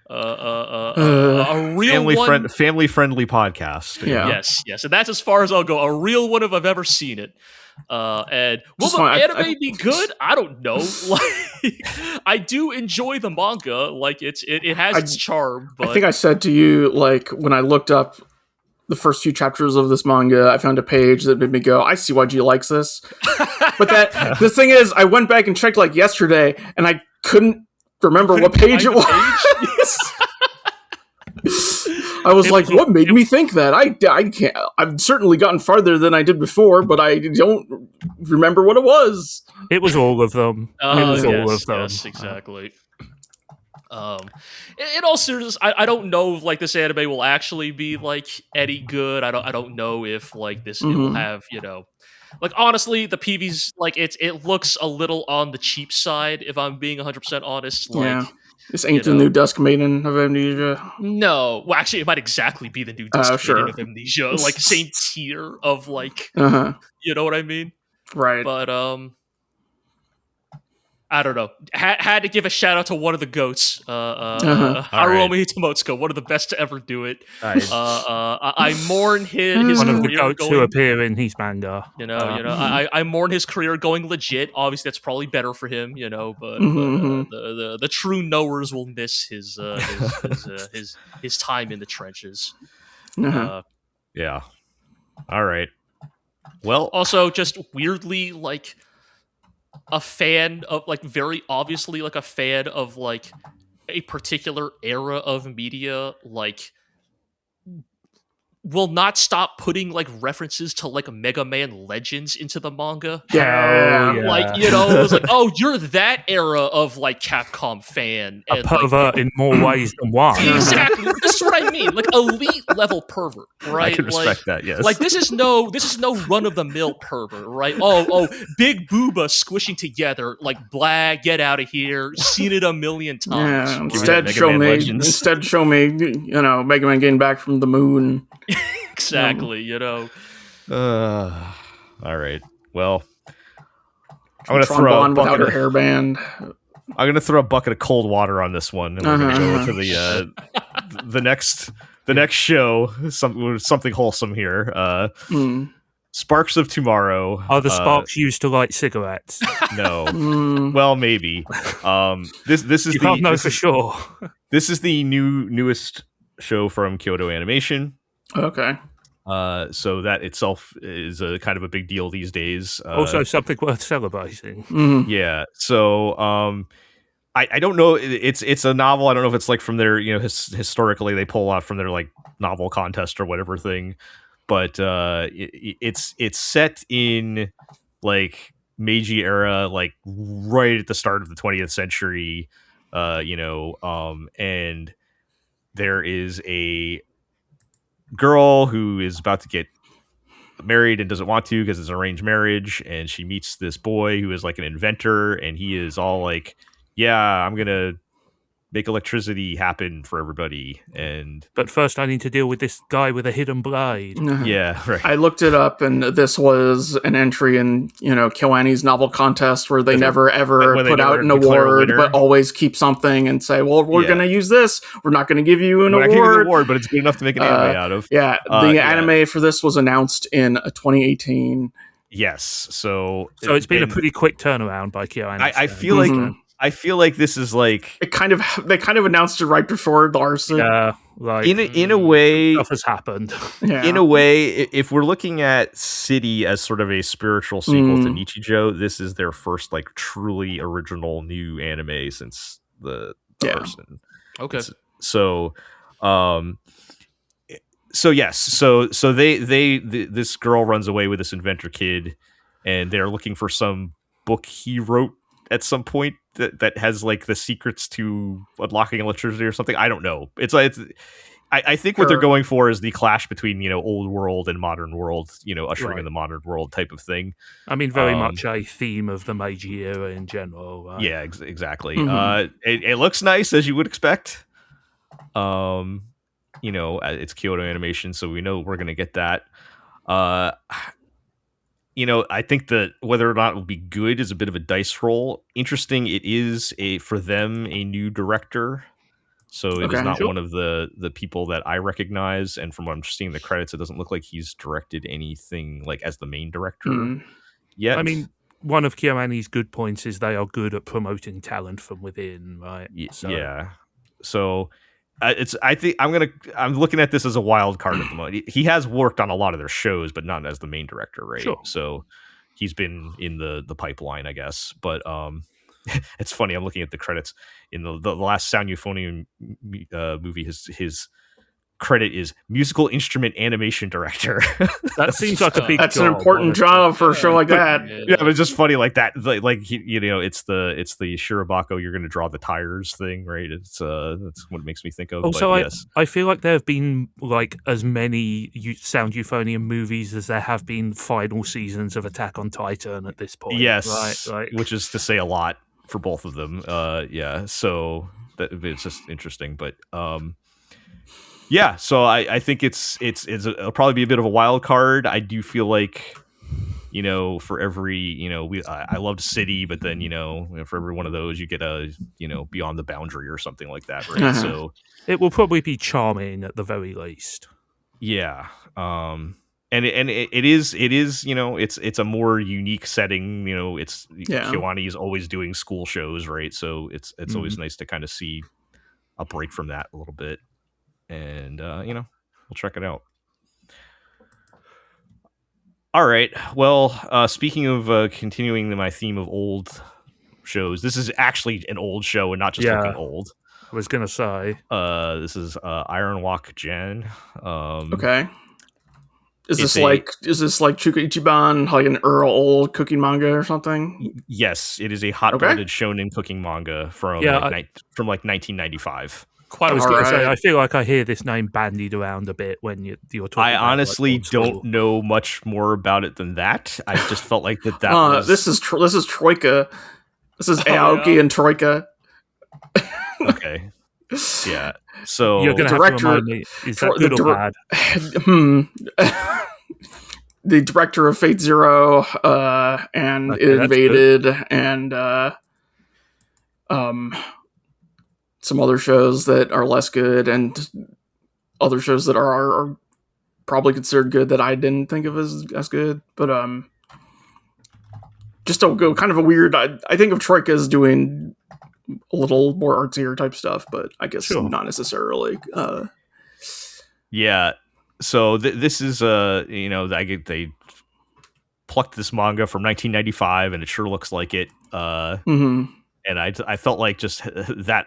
A real family friendly podcast. Yeah. Yes, and that's as far as I'll go. A real one if I've ever seen it. And will the anime be good? I don't know. Like, I do enjoy the manga. Like it has its charm. But I think I said to you, like, when I looked up the first few chapters of this manga, I found a page that made me go, I see why G likes this. But the thing is, I went back and checked like yesterday, and I couldn't remember what page it was. I was like, what made me think that? I can't. I've certainly gotten farther than I did before, but I don't remember what it was. It was all of them. It was all of them. Yes, exactly. In all seriousness, I don't know if like this anime will actually be like any good. I don't know if like this it will have like honestly the PVs like it looks a little on the cheap side if I'm being 100% honest. Like. Yeah. This ain't the new Dusk Maiden of Amnesia. No. Well, actually, it might exactly be the new Dusk Maiden of Amnesia. Like, same tier of, like, you know what I mean? Right. But, I don't know. Had to give a shout out to one of the goats, Harumi Tomotsuka, one of the best to ever do it. Nice. I mourn his one career of the goats going, who appear in his manga. I mourn his career going legit. Obviously, that's probably better for him, but the true knowers will miss his time in the trenches. Yeah. All right. Well, also just weirdly like. A fan of like very obviously like a fan of like a particular era of media like will not stop putting like references to like Mega Man Legends into the manga. Like it was like, oh, you're that era of like Capcom fan. A pervert in more ways than one. Exactly. This is what I mean. Like elite level pervert, right? I can respect that, yes. Like this is no run of the mill pervert, right? Oh, big booba squishing together, like blah, get out of here. Seen it a million times. Yeah, instead show me, Mega Man getting back from the moon. Exactly, All right. Well, I'm gonna throw a bucket without her hairband. I'm gonna throw a bucket of cold water on this one, and we're gonna go to the next show. Something wholesome here. Sparks of Tomorrow. Are the sparks used to light cigarettes? No. Well, maybe. This is you can't know for sure. This is the newest show from Kyoto Animation. Okay. So that itself is a kind of a big deal these days. Also something worth celebrating. Yeah. So I don't know. It's a novel. I don't know if it's like from their historically they pull out from their like novel contest or whatever thing, but it's set in like Meiji era, like right at the start of the 20th century. And there is a girl who is about to get married and doesn't want to because it's an arranged marriage, and she meets this boy who is like an inventor, and he is all like, yeah, I'm gonna make electricity happen for everybody. But first I need to deal with this guy with a hidden blade. Yeah, right. I looked it up, and this was an entry in KyoAni's novel contest where they never ever put out an award, but always keep something and say, well, we're going to use this. We're not going to give you an award. But it's good enough to make an anime out of. Yeah, the anime for this was announced in 2018. Yes, so it's been a pretty quick turnaround by KyoAni. I feel like I feel like this is like they kind of announced it right before Larson. Yeah, like in a way, stuff has happened. Yeah. in a way, if we're looking at City as sort of a spiritual sequel to Nichijou, this is their first like truly original new anime since the person. Okay. So yes, so this girl runs away with this inventor kid, and they're looking for some book he wrote at some point that has like the secrets to unlocking electricity or something. I don't know. I think what they're going for is the clash between, you know, old world and modern world, you know, ushering in the modern world type of thing. I mean, very much a theme of the Meiji era in general. Right? Yeah, exactly. It looks nice, as you would expect. You know, it's Kyoto Animation, so we know we're going to get that. You know, I think that whether or not it will be good is a bit of a dice roll. Interesting, it is for them a new director, so it is not one of the people that I recognize. And from what I'm seeing in the credits, it doesn't look like he's directed anything like as the main director yet. I mean, one of Kyoani's good points is they are good at promoting talent from within, right? Yeah. So I'm looking at this as a wild card at the moment. He has worked on a lot of their shows, but not as the main director, right? Sure. So he's been in the pipeline, I guess. But it's funny. I'm looking at the credits in the last Sound Euphonium movie. His credit is musical instrument animation director. That seems like a big. That's job, an important job for a show like that. Yeah, but it's just funny like that. Like you know, it's the Shirobako. You're going to draw the tires thing, right? It's that's what it makes me think of. Also, but yes. I feel like there have been like as many Sound Euphonium movies as there have been final seasons of Attack on Titan at this point. Yes, right. Which is to say a lot for both of them. Yeah. So it's just interesting, but yeah, so I think it'll probably be a bit of a wild card. I do feel like, you know, for every, you know, I loved City, but then, you know, for every one of those you get a, you know, Beyond the Boundary or something like that, right? So it will probably be charming at the very least. Yeah. And it is, you know, it's a more unique setting, you know, Kyoani is always doing school shows, right? So it's always nice to kind of see a break from that a little bit. And you know, we'll check it out. All right. Well, speaking of continuing my theme of old shows, this is actually an old show and not just looking old. I was gonna say this is Iron Wok Jan. Okay. Is this like Chuka Ichiban, like an old cooking manga or something? Yes, it is a hot-blooded shonen cooking manga from like 1995. I was going to say, I feel like I hear this name bandied around a bit when you're talking. I honestly don't know much more about it than that. I just felt like that was... This is Troika. This is Aoki and Troika. Okay. Yeah. So you're going to have to remind me, is that good or bad? The director of Fate Zero and Invaded and some other shows that are less good and other shows that are probably considered good that I didn't think of as good. But just don't go kind of a weird... I think of Troika as doing a little more artsier type stuff, but I guess not necessarily. Yeah. So this is you know, they plucked this manga from 1995, and it sure looks like it. And I felt like just that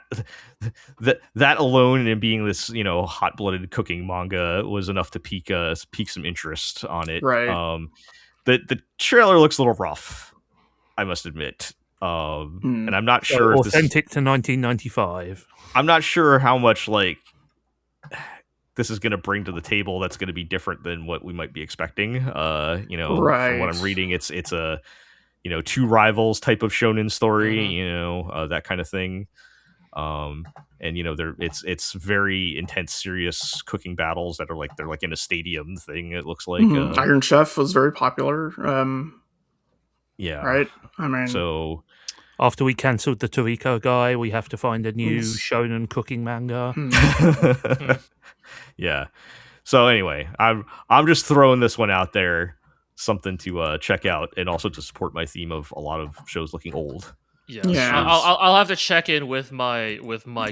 alone and being this, you know, hot-blooded cooking manga was enough to pique some interest on it. Right. The trailer looks a little rough, I must admit. And I'm not sure if authentic to 1995. I'm not sure how much like this is going to bring to the table that's going to be different than what we might be expecting. You know, from what I'm reading, it's a, you know, two rivals type of shonen story, you know, that kind of thing. And you know, it's very intense, serious cooking battles that are they're like in a stadium thing. It looks like Iron Chef was very popular. Yeah. Right. I mean, so after we cancelled the Toriko guy, we have to find a new shonen cooking manga. Yeah. So anyway, I'm just throwing this one out there, something to check out, and also to support my theme of a lot of shows looking old. Yes. Yeah. I'll have to check in with my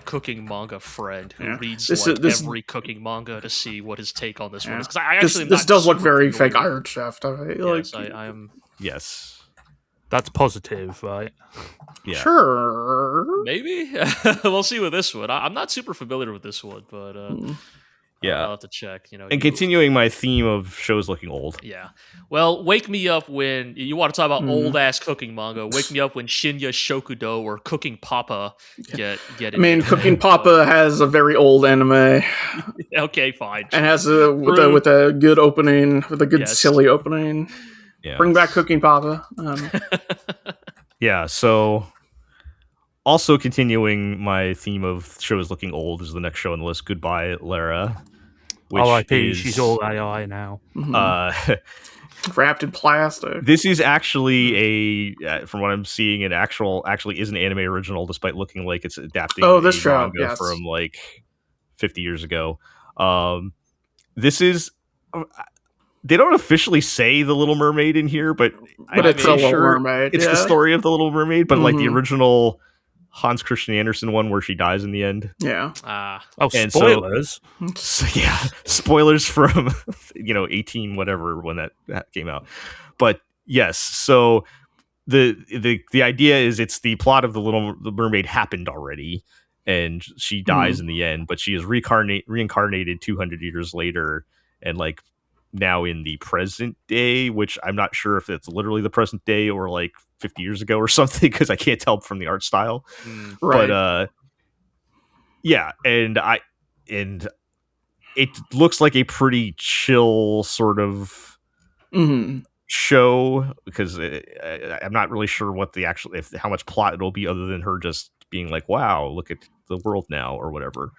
cooking manga friend who reads every cooking manga to see what his take on this one is. Because I actually this does look very fake Iron Chef. Yes, I am. Yes. That's positive, right? Yeah. Sure. Maybe we'll see with this one. I'm not super familiar with this one, but Yeah. I'll have to check. And continuing my theme of shows looking old. Yeah. Well, wake me up when you want to talk about old ass cooking manga. Wake me up when Shinya Shokudo or Cooking Papa get. I mean, Cooking Papa has a very old anime. Okay, fine. And has with a good opening, with a good silly opening. Yeah. Bring back Cooking Papa. Yeah. So. Also continuing my theme of shows looking old is the next show on the list, Goodbye, Lara. R.I.P. She's all AI now. Wrapped in plastic. This is actually from what I'm seeing, actually is an anime original, despite looking like it's adapting this show manga from like 50 years ago. This is. They don't officially say the Little Mermaid in here, but it's a Little Mermaid. It's the story of the Little Mermaid, but like the original Hans Christian Andersen one where she dies in the end. Yeah. Spoilers. Spoilers from 18 whatever when that came out. But yes, so the idea is it's the plot of the Mermaid happened already, and she dies in the end, but she is reincarnated 200 years later, and like now in the present day, which I'm not sure if it's literally the present day or like 50 years ago or something, because I can't tell from the art style. Right. But and it looks like a pretty chill sort of show, because I'm not really sure what how much plot it'll be other than her just being like, wow, look at the world now or whatever.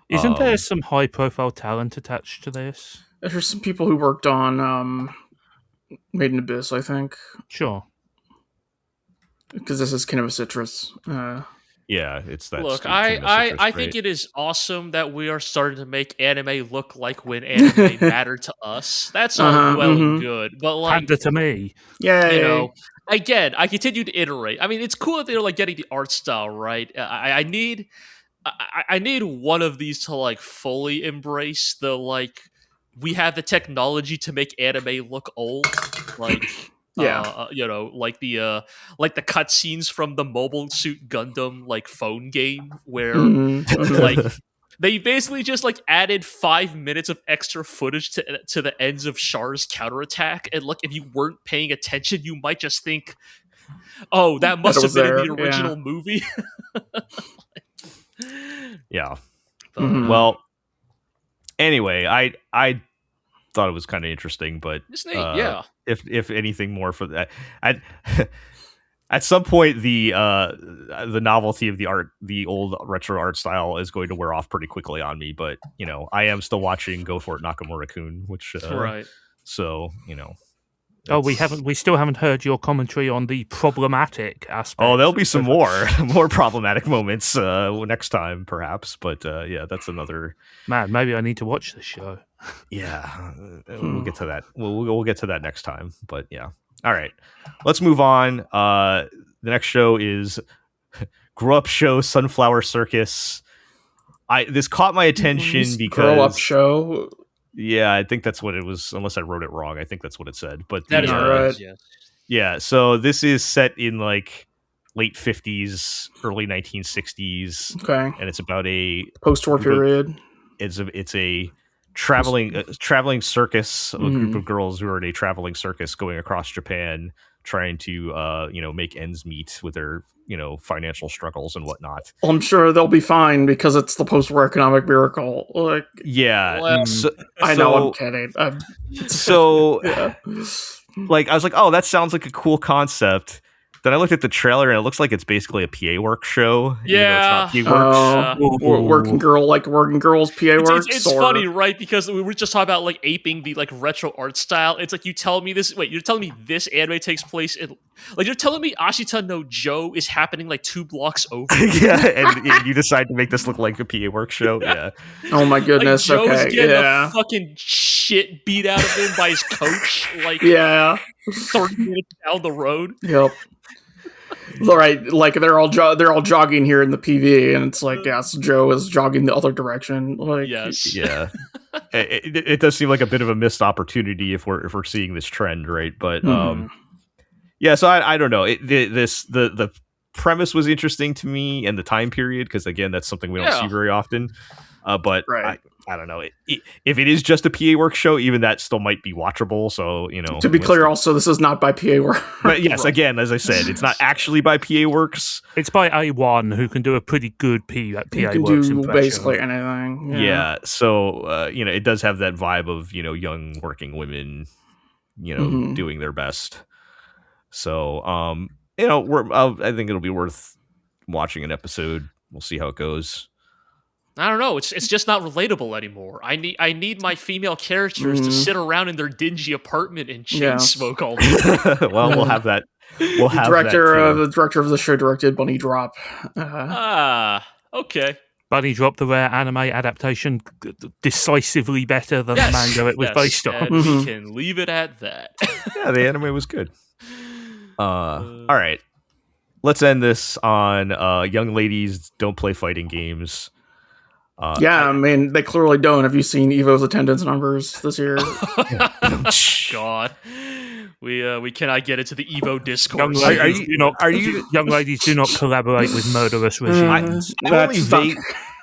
Isn't there some high profile talent attached to this? There's some people who worked on Made in Abyss, I think. Sure. Because this is kind of a citrus. Yeah, it's that. Look, I think it is awesome that we are starting to make anime look like when anime mattered to us. That's all well and good, but like, hand it to me. Yeah, again, I continue to iterate. I mean, it's cool that they're like getting the art style right. I need one of these to like fully embrace the like. We have the technology to make anime look old, like like the cutscenes from the Mobile Suit Gundam like phone game, where like they basically just like added 5 minutes of extra footage to the ends of Char's counterattack, and look, if you weren't paying attention, you might just think, "Oh, that must have been in the original movie." Yeah. Well. Anyway, I thought it was kind of interesting, but if anything more for that, at some point the novelty of the old retro art style is going to wear off pretty quickly on me. But I am still watching Go For It Nakamura-kun, which right. So we still haven't heard your commentary on the problematic aspect. Oh, there'll be some more problematic moments next time, perhaps. But that's another. Man, maybe I need to watch this show. Yeah, we'll get to that. We'll get to that next time. But yeah, all right. Let's move on. The next show is Grow Up Show Sunflower Circus. This caught my attention because Grow Up Show. Yeah, I think that's what it was, unless I wrote it wrong. I think that's what it said. But that is right. Yes. Yeah, so this is set in like late 50s, early 1960s. Okay. And it's about a post-war period. It's a traveling circus, a group of girls who are in a traveling circus going across Japan, trying to make ends meet with their financial struggles and whatnot. Well, I'm sure they'll be fine because it's the post-war economic miracle. Like, yeah, I know, I'm kidding. Like I was like, oh, that sounds like a cool concept. Then I looked at the trailer and it looks like it's basically a PA Works show. Yeah, it's not PA Works. Working girls PA Works. It's funny, right? Because we were just talking about like aping the like retro art style. It's like you tell me this. Wait, you're telling me this anime takes place in like you're telling me Ashita no Joe is happening like 2 blocks over. Yeah, and you decide to make this look like a PA Works show. Yeah. Oh my goodness. Like, Joe's okay. getting the fucking shit beat out of him by his coach. Like 30 minutes down the road. Yep. Right, like they're all jogging here in the PV, and it's like, yes, Joe is jogging the other direction. Like, Yes. Yeah, it does seem like a bit of a missed opportunity if we're seeing this trend, right? But yeah, so I don't know. The premise was interesting to me, and the time period, because again, that's something we don't see very often. But right. I don't know. If it is just a PA Works show, even that still might be watchable. So, you know. To be clear, also, this is not by PA Works. But yes, again, as I said, it's not actually by PA Works. It's by A1, who can do a pretty good PA can Works do impression. basically anything. Yeah. So, you know, it does have that vibe of, you know, young working women, you know, doing their best. So, you know, I think it'll be worth watching an episode. We'll see how it goes. I don't know. It's just not relatable anymore. I need my female characters to sit around in their dingy apartment and chain smoke all day. Well, we'll have that. We'll have the director of the show directed Bunny Drop. Okay. Bunny Drop, the rare anime adaptation, decisively better than the manga it was based on. And we can leave it at that. Yeah, the anime was good. All right. Let's end this on young ladies don't play fighting games. I mean, they clearly don't. Have you seen Evo's attendance numbers this year? God. We cannot get into the Evo discourse. Young ladies do not collaborate with murderous regimes.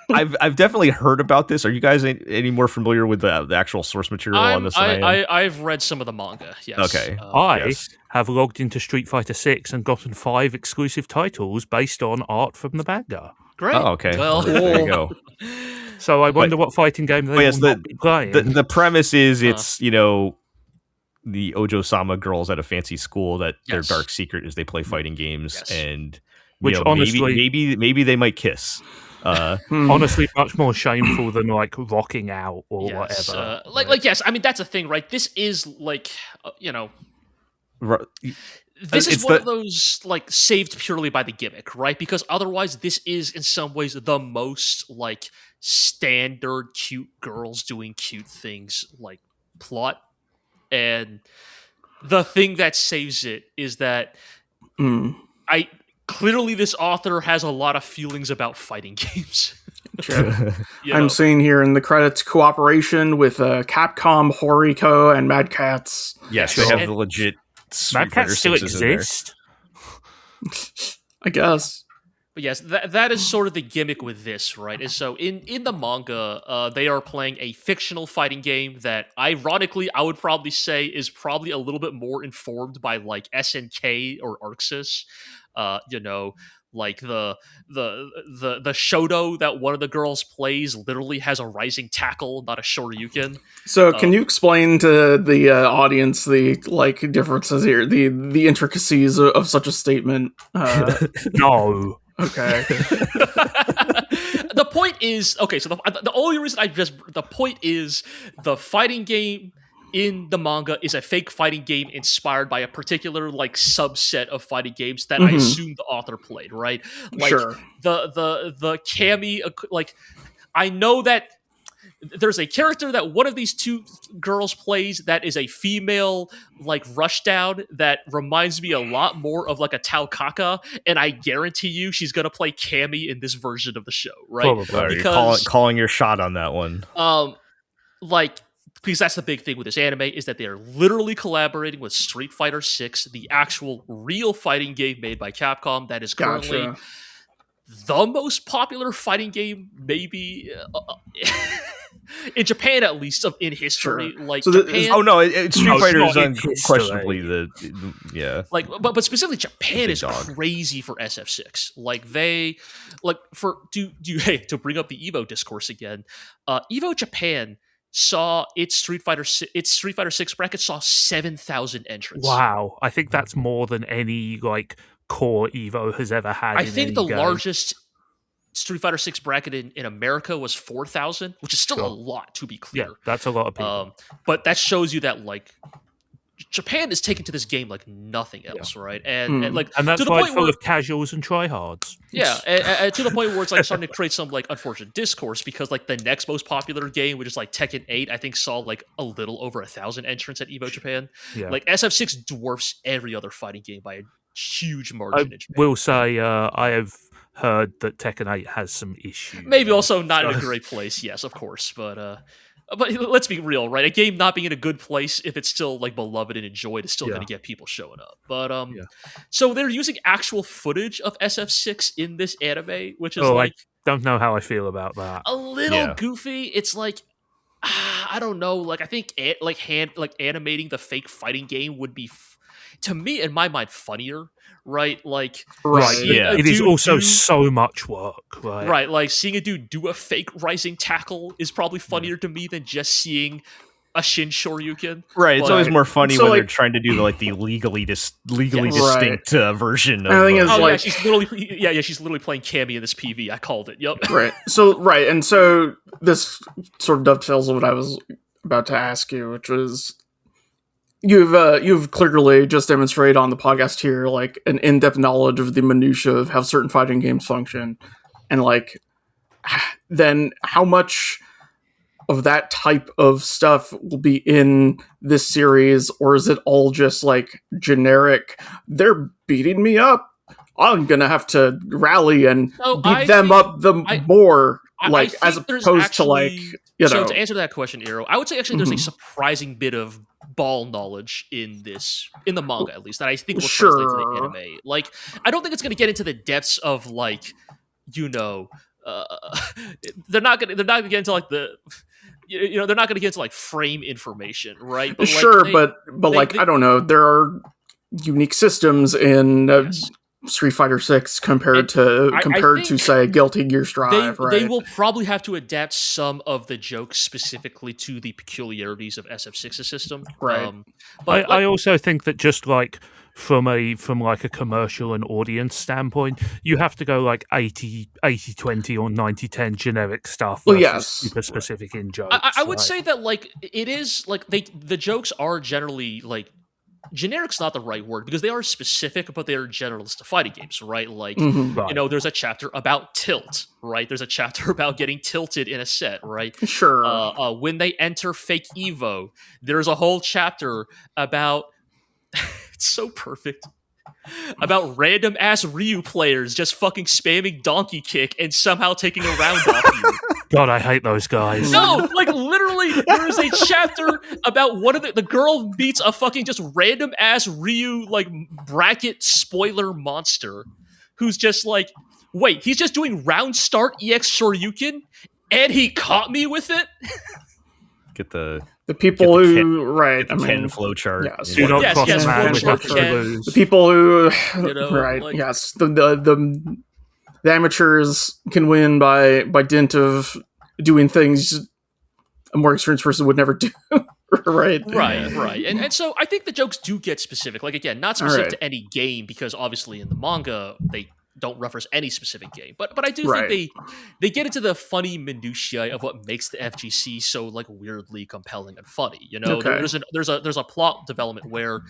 I've definitely heard about this. Are you guys any more familiar with the actual source material on this? I've read some of the manga. Yes. Okay. I have logged into Street Fighter 6 and gotten 5 exclusive titles based on art from the manga. Great. Oh, okay. Well, there you go. So I wonder what fighting game they will not be playing. The premise is it's, you know, the Ojo-sama girls at a fancy school that their dark secret is they play fighting games, and which honestly maybe they might kiss. Honestly, much more shameful than like rocking out or whatever. Yes, I mean that's a thing, right? This is like you know. This is one of those like saved purely by the gimmick, right? Because otherwise, this is in some ways the most like standard cute girls doing cute things like plot, and the thing that saves it is that clearly this author has a lot of feelings about fighting games. Sure. I'm seeing here in the credits cooperation with Capcom, Horiko, and Mad Cats. Yes, they have the legit. Mad Cats still exist? I guess. But yes, that is sort of the gimmick with this, right? Is so in the manga, they are playing a fictional fighting game that, ironically, I would probably say is probably a little bit more informed by like SNK or Arxis. You know, like the shoto that one of the girls plays literally has a rising tackle, not a shoryuken. So, can you explain to the audience the like differences here, the intricacies of such a statement? No. Okay. The point is, okay, so the only reason the point is the fighting game in the manga is a fake fighting game inspired by a particular like subset of fighting games that I assume the author played, right? Like the Kami, like I know that there's a character that one of these two girls plays that is a female like rushdown that reminds me a lot more of like a Taokaka, and I guarantee you she's gonna play Kami in this version of the show, right? Probably. Because you're calling your shot on that one. Like because that's the big thing with this anime is that they are literally collaborating with Street Fighter 6, the actual real fighting game made by Capcom that is currently the most popular fighting game maybe in Japan, at least, in history. Sure. Like so Japan, Street Fighter is unquestionably like, but specifically Japan is crazy for SF6. Like they, like for to bring up the Evo discourse again, Evo Japan saw its Street Fighter 6 bracket saw 7,000 entrants. Wow, I think that's more than any like core Evo has ever had. I think the largest Street Fighter 6 bracket in America was 4,000, which is still a lot, to be clear. Yeah, that's a lot of people. But that shows you that like Japan is taken to this game like nothing else, right? And that's why it's full of casuals and tryhards. Yeah, and to the point where it's like starting to create some like unfortunate discourse because like the next most popular game, which is like Tekken 8, I think saw like a little over 1,000 entrants at Evo Japan. Yeah. Like SF6 dwarfs every other fighting game by huge margin. I will say I have heard that Tekken 8 has some issues. Maybe also not in a great place, yes, of course. But let's be real, right? A game not being in a good place, if it's still like beloved and enjoyed, is still going to get people showing up. But so they're using actual footage of SF6 in this anime, which is I don't know how I feel about that. A little goofy. It's like I don't know. Like I think animating the fake fighting game would be, to me, in my mind, funnier. Right, it is also so much work, right? Right, like seeing a dude do a fake rising tackle is probably funnier to me than just seeing a Shin Shoryuken. Right, it's always more funny when they're trying to do the legally distinct version. I think it's she's literally playing Cammy in this PV. I called it. Yep. Right. So this sort of dovetails with what I was about to ask you, which was. You've clearly just demonstrated on the podcast here like an in-depth knowledge of the minutiae of how certain fighting games function, and then how much of that type of stuff will be in this series, or is it all just like generic? They're beating me up. I'm gonna have to rally and beat them up more. As opposed to So to answer that question, Eero, I would say actually there's a surprising bit of ball knowledge in the manga, at least, that I think will translate to the anime. Like, I don't think it's going to get into the depths of they're not going to get into they're not going to get into frame information, right? But, I don't know, there are unique systems in Street Fighter 6 compared to say Guilty Gear Strive. They will probably have to adapt some of the jokes specifically to the peculiarities of SF6's system. Right. But I also think that just from a commercial and audience standpoint, you have to go 80-20 or 90-10 generic stuff. Well, yes, super specific in jokes. I would say that it is the jokes are generally generic's not the right word, because they are specific, but they are generalist to fighting games, right? There's a chapter about tilt, right? There's a chapter about getting tilted in a set, right? Sure. When they enter fake Evo, there's a whole chapter about it's so perfect. About random ass Ryu players just fucking spamming donkey kick and somehow taking a round off you. God, I hate those guys. No, literally, there is a chapter about one of the girl beats a fucking just random ass Ryu bracket spoiler monster, who's just wait, he's just doing round start EX Shoryuken, and he caught me with it. Get the people who Ken flowchart. Yes. Do not cross the people who yes. The amateurs can win by dint of doing things a more experienced person would never do. Right. And so I think the jokes do get specific. Again, not specific to any game, because obviously in the manga they don't reference any specific game. But I do think they get into the funny minutiae of what makes the FGC so weirdly compelling and funny. There's a plot development where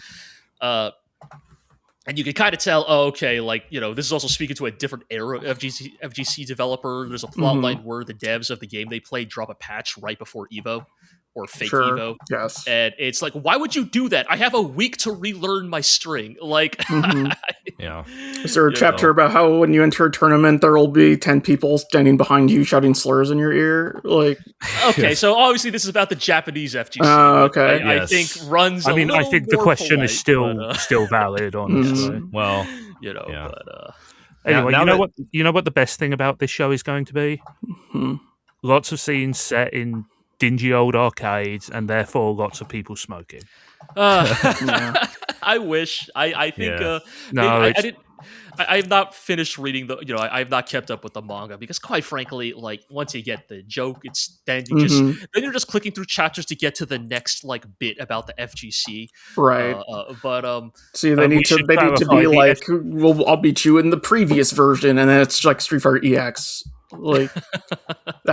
and you can kind of tell, this is also speaking to a different era of FGC developer. There's a plot line where the devs of the game they play drop a patch right before Evo, or fake Evo. Yes. And it's why would you do that? I have a week to relearn my string. Yeah. Is there a chapter about how when you enter a tournament, there will be 10 people standing behind you shouting slurs in your ear? Okay, so obviously this is about the Japanese FGC. Okay. I think runs. I think the question is still valid, honestly. Well, anyway, you know what the best thing about this show is going to be? Lots of scenes set in dingy old arcades, and therefore lots of people smoking. I wish. I think. I didn't. I have not finished reading I have not kept up with the manga, because quite frankly, once you get the joke, it's then you're just clicking through chapters to get to the next bit about the FGC. Right. See, they need to be I'll beat you in the previous version, and then it's Street Fighter EX.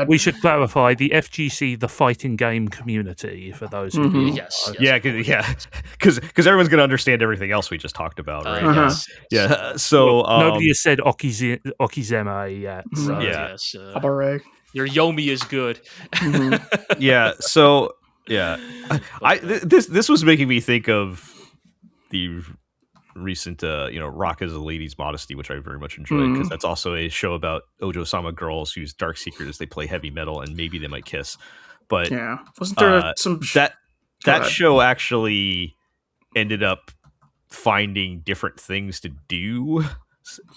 We should clarify the FGC, the fighting game community, for those of you. Yes. Because everyone's going to understand everything else we just talked about, right? Yeah. So nobody has said Okizeme yet. So. Yes. Your Yomi is good. Yeah. So this was making me think of the recent Rock as a Lady's Modesty, which I very much enjoyed, because that's also a show about Ojo-sama girls whose dark secret is they play heavy metal and maybe they might kiss. But yeah, wasn't there some that show actually ended up finding different things to do,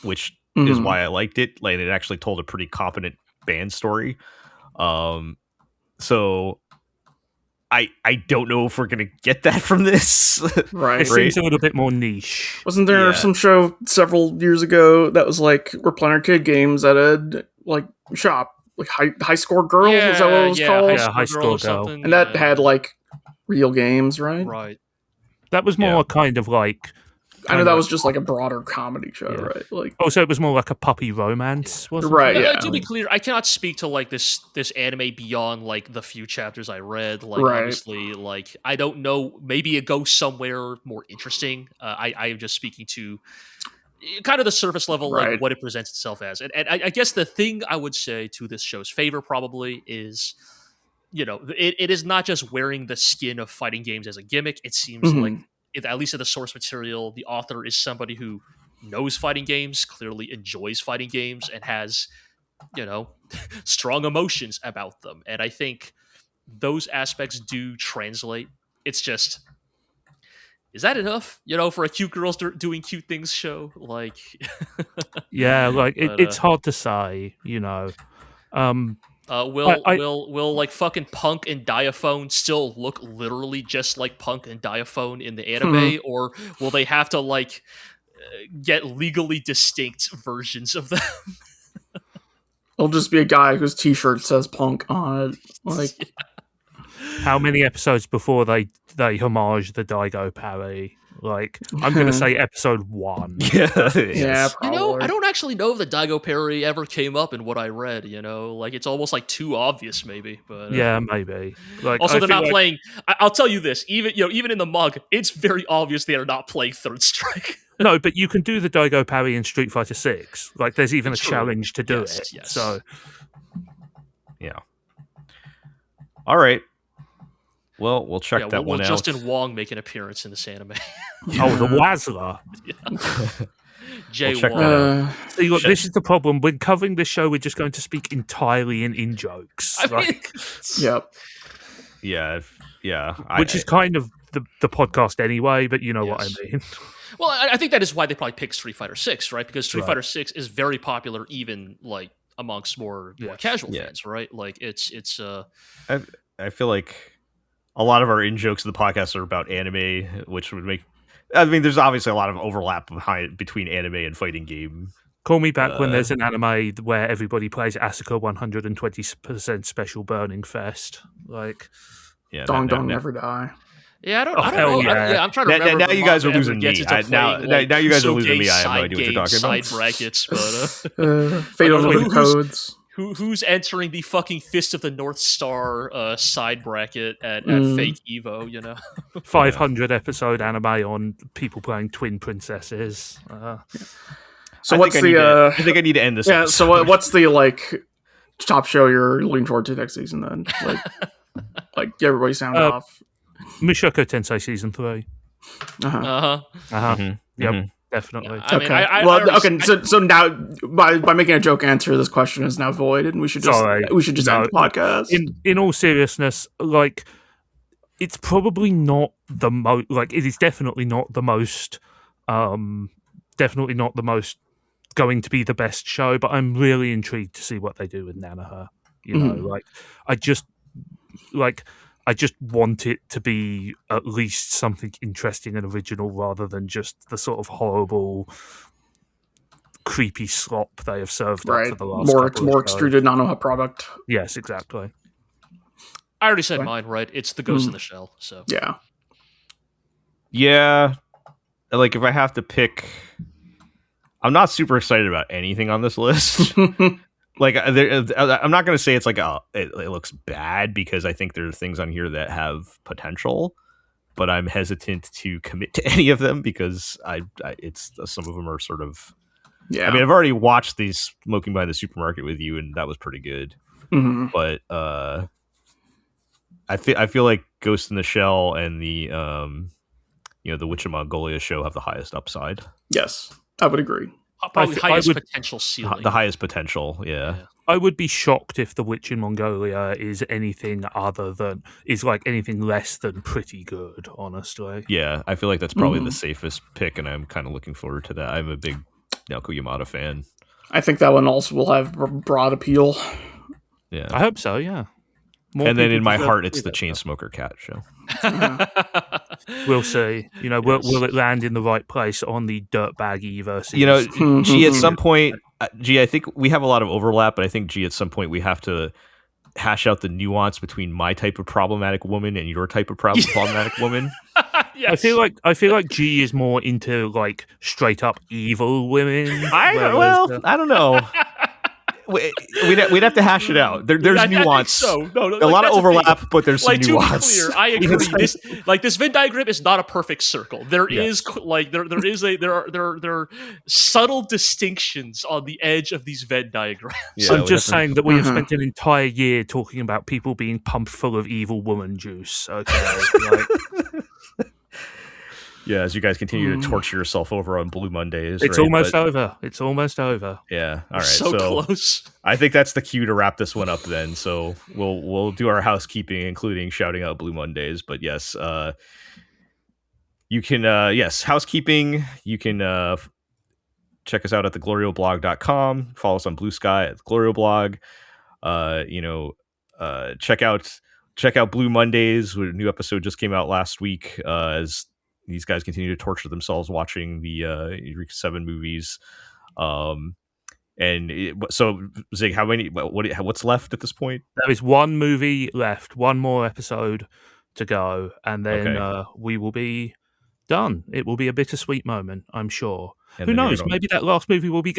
which is why I liked it. Like, it actually told a pretty competent band story. So I don't know if we're gonna get that from this. Right. It seems a little bit more niche. Wasn't there some show several years ago that was like, we're playing arcade games at a like shop, like high score girl? Is that what it was called? Yeah, high score girl. And that had like real games, right? Right. That was more kind of like. I know that was just like a broader comedy show, right? Like, so it was more like a puppy romance, wasn't it? Right. Yeah. To be clear, I cannot speak to like this anime beyond like the few chapters I read. Like, obviously, like I don't know. Maybe it goes somewhere more interesting. I am just speaking to kind of the surface level, like what it presents itself as. And I guess the thing I would say to this show's favor probably is, it is not just wearing the skin of fighting games as a gimmick. It seems like, at least in the source material, the author is somebody who knows fighting games, clearly enjoys fighting games, and has, strong emotions about them. And I think those aspects do translate. It's just, is that enough? For a cute girls doing cute things show? Like, yeah, like it's hard to say. Will like fucking Punk and Diaphone still look literally just like Punk and Diaphone in the anime, or will they have to like get legally distinct versions of them? It'll just be a guy whose t-shirt says Punk on it. Like, how many episodes before they homage the Daigo parry? Like, I'm going to say episode 1. Yeah, probably. I don't actually know if the Daigo parry ever came up in what I read. Like it's almost like too obvious, maybe. But yeah, maybe. Like, also, they're not playing. I'll tell you this: even in the manga, it's very obvious they are not playing Third Strike. No, but you can do the Daigo parry in Street Fighter 6. Like, there's even a challenge to do it. Yes. So, yeah. All right. Well, we'll check that one out. Justin Wong make an appearance in this anime? Oh, the Wazla. Jay We'll check Wong. that out. See, look, this is the problem. When covering this show, we're just going to speak entirely in jokes. Yep. Yeah. Which is kind of the podcast anyway, but you know what I mean. Well, I think that is why they probably picked Street Fighter 6, right? Because Street Fighter 6 is very popular, even like amongst more casual fans, right? Like it's. I feel like a lot of our in jokes of the podcast are about anime, which would make. I mean, there's obviously a lot of overlap between anime and fighting game. Call me back when there's an anime where everybody plays Asuka 120% Special Burning Fest. Like, Dong Never Die. Yeah, I don't know. Yeah. I'm trying to remember. Now you guys are losing me. Now you guys are Suge losing me. I have no idea what you're talking side about. brackets, but Fatal Limited Codes. Who's entering the fucking Fist of the North Star side bracket at Fake Evo? 500 episode anime on people playing twin princesses. So what's the? I think I need to end this. Yeah. So what's the like top show you're looking forward to next season? Then, like everybody sound off. Mushoku Tensei season 3. Yep. Definitely. So now by making a joke answer, this question is now void, and we should just end the podcast. In all seriousness, like, it's probably not the most. Like, it is definitely not the most. Definitely not the most going to be the best show, but I'm really intrigued to see what they do with Nanoha. I just want it to be at least something interesting and original rather than just the sort of horrible, creepy slop they have served up for the last more extruded Nanoha product. Yes, exactly. I already said mine, right? It's the Ghost in the Shell. So yeah. Like, if I have to pick, I'm not super excited about anything on this list. Like, I'm not going to say it's like it looks bad, because I think there are things on here that have potential, but I'm hesitant to commit to any of them because it's some of them are sort of. Yeah. I mean, I've already watched these Smoking by the Supermarket with you, and that was pretty good. Mm-hmm. But I feel like Ghost in the Shell and the the Witch of Mongolia show have the highest upside. Yes, I would agree. Probably highest potential ceiling. The highest potential, yeah. I would be shocked if The Witch in Mongolia is anything less than pretty good, honestly. Yeah, I feel like that's probably the safest pick, and I'm kind of looking forward to that. I'm a big Naoko Yamada fan. I think that one also will have broad appeal. Yeah. I hope so, yeah. And then in my heart, it's the Chainsmoker Cat show. We'll see. Will it land in the right place on the dirtbaggy versus? G, at some point, I think we have a lot of overlap, but I think, G, at some point we have to hash out the nuance between my type of problematic woman and your type of problematic woman. Yes. I feel like G is more into like straight up evil women. I don't know. We'd have to hash it out. There's nuance. I think so. No, a lot of overlap, but there's some nuance. To be clear, I agree. This Venn diagram is not a perfect circle. There are subtle distinctions on the edge of these Venn diagrams. Yeah, I'm just saying that we have spent an entire year talking about people being pumped full of evil woman juice. Okay. Yeah, as you guys continue to torture yourself over on Blue Mondays. It's almost over. It's almost over. Yeah. All right. So close. I think that's the cue to wrap this one up then. So we'll do our housekeeping, including shouting out Blue Mondays. But yes, you can housekeeping. You can check us out at theglorioblog.com. Follow us on Blue Sky at the Glorio blog. Check out Blue Mondays. A new episode just came out last week. As these guys continue to torture themselves watching the Eureka 7 movies. So Zig, what's left at this point? There is one movie left, one more episode to go, and then we will be done. It will be a bittersweet moment, I'm sure. And who knows? Maybe that last movie will be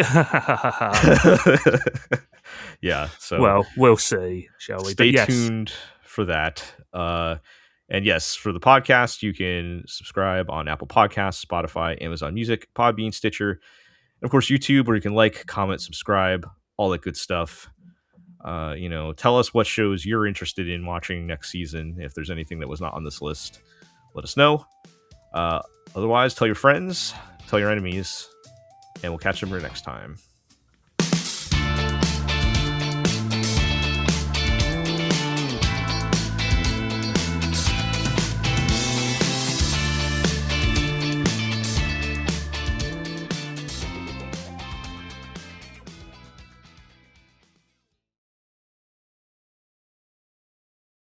yeah. So we'll see, shall we? Stay tuned for that. And yes, for the podcast, you can subscribe on Apple Podcasts, Spotify, Amazon Music, Podbean, Stitcher, and of course YouTube, where you can like, comment, subscribe, all that good stuff. Tell us what shows you're interested in watching next season. If there's anything that was not on this list, let us know. Otherwise, tell your friends, tell your enemies, and we'll catch them here next time.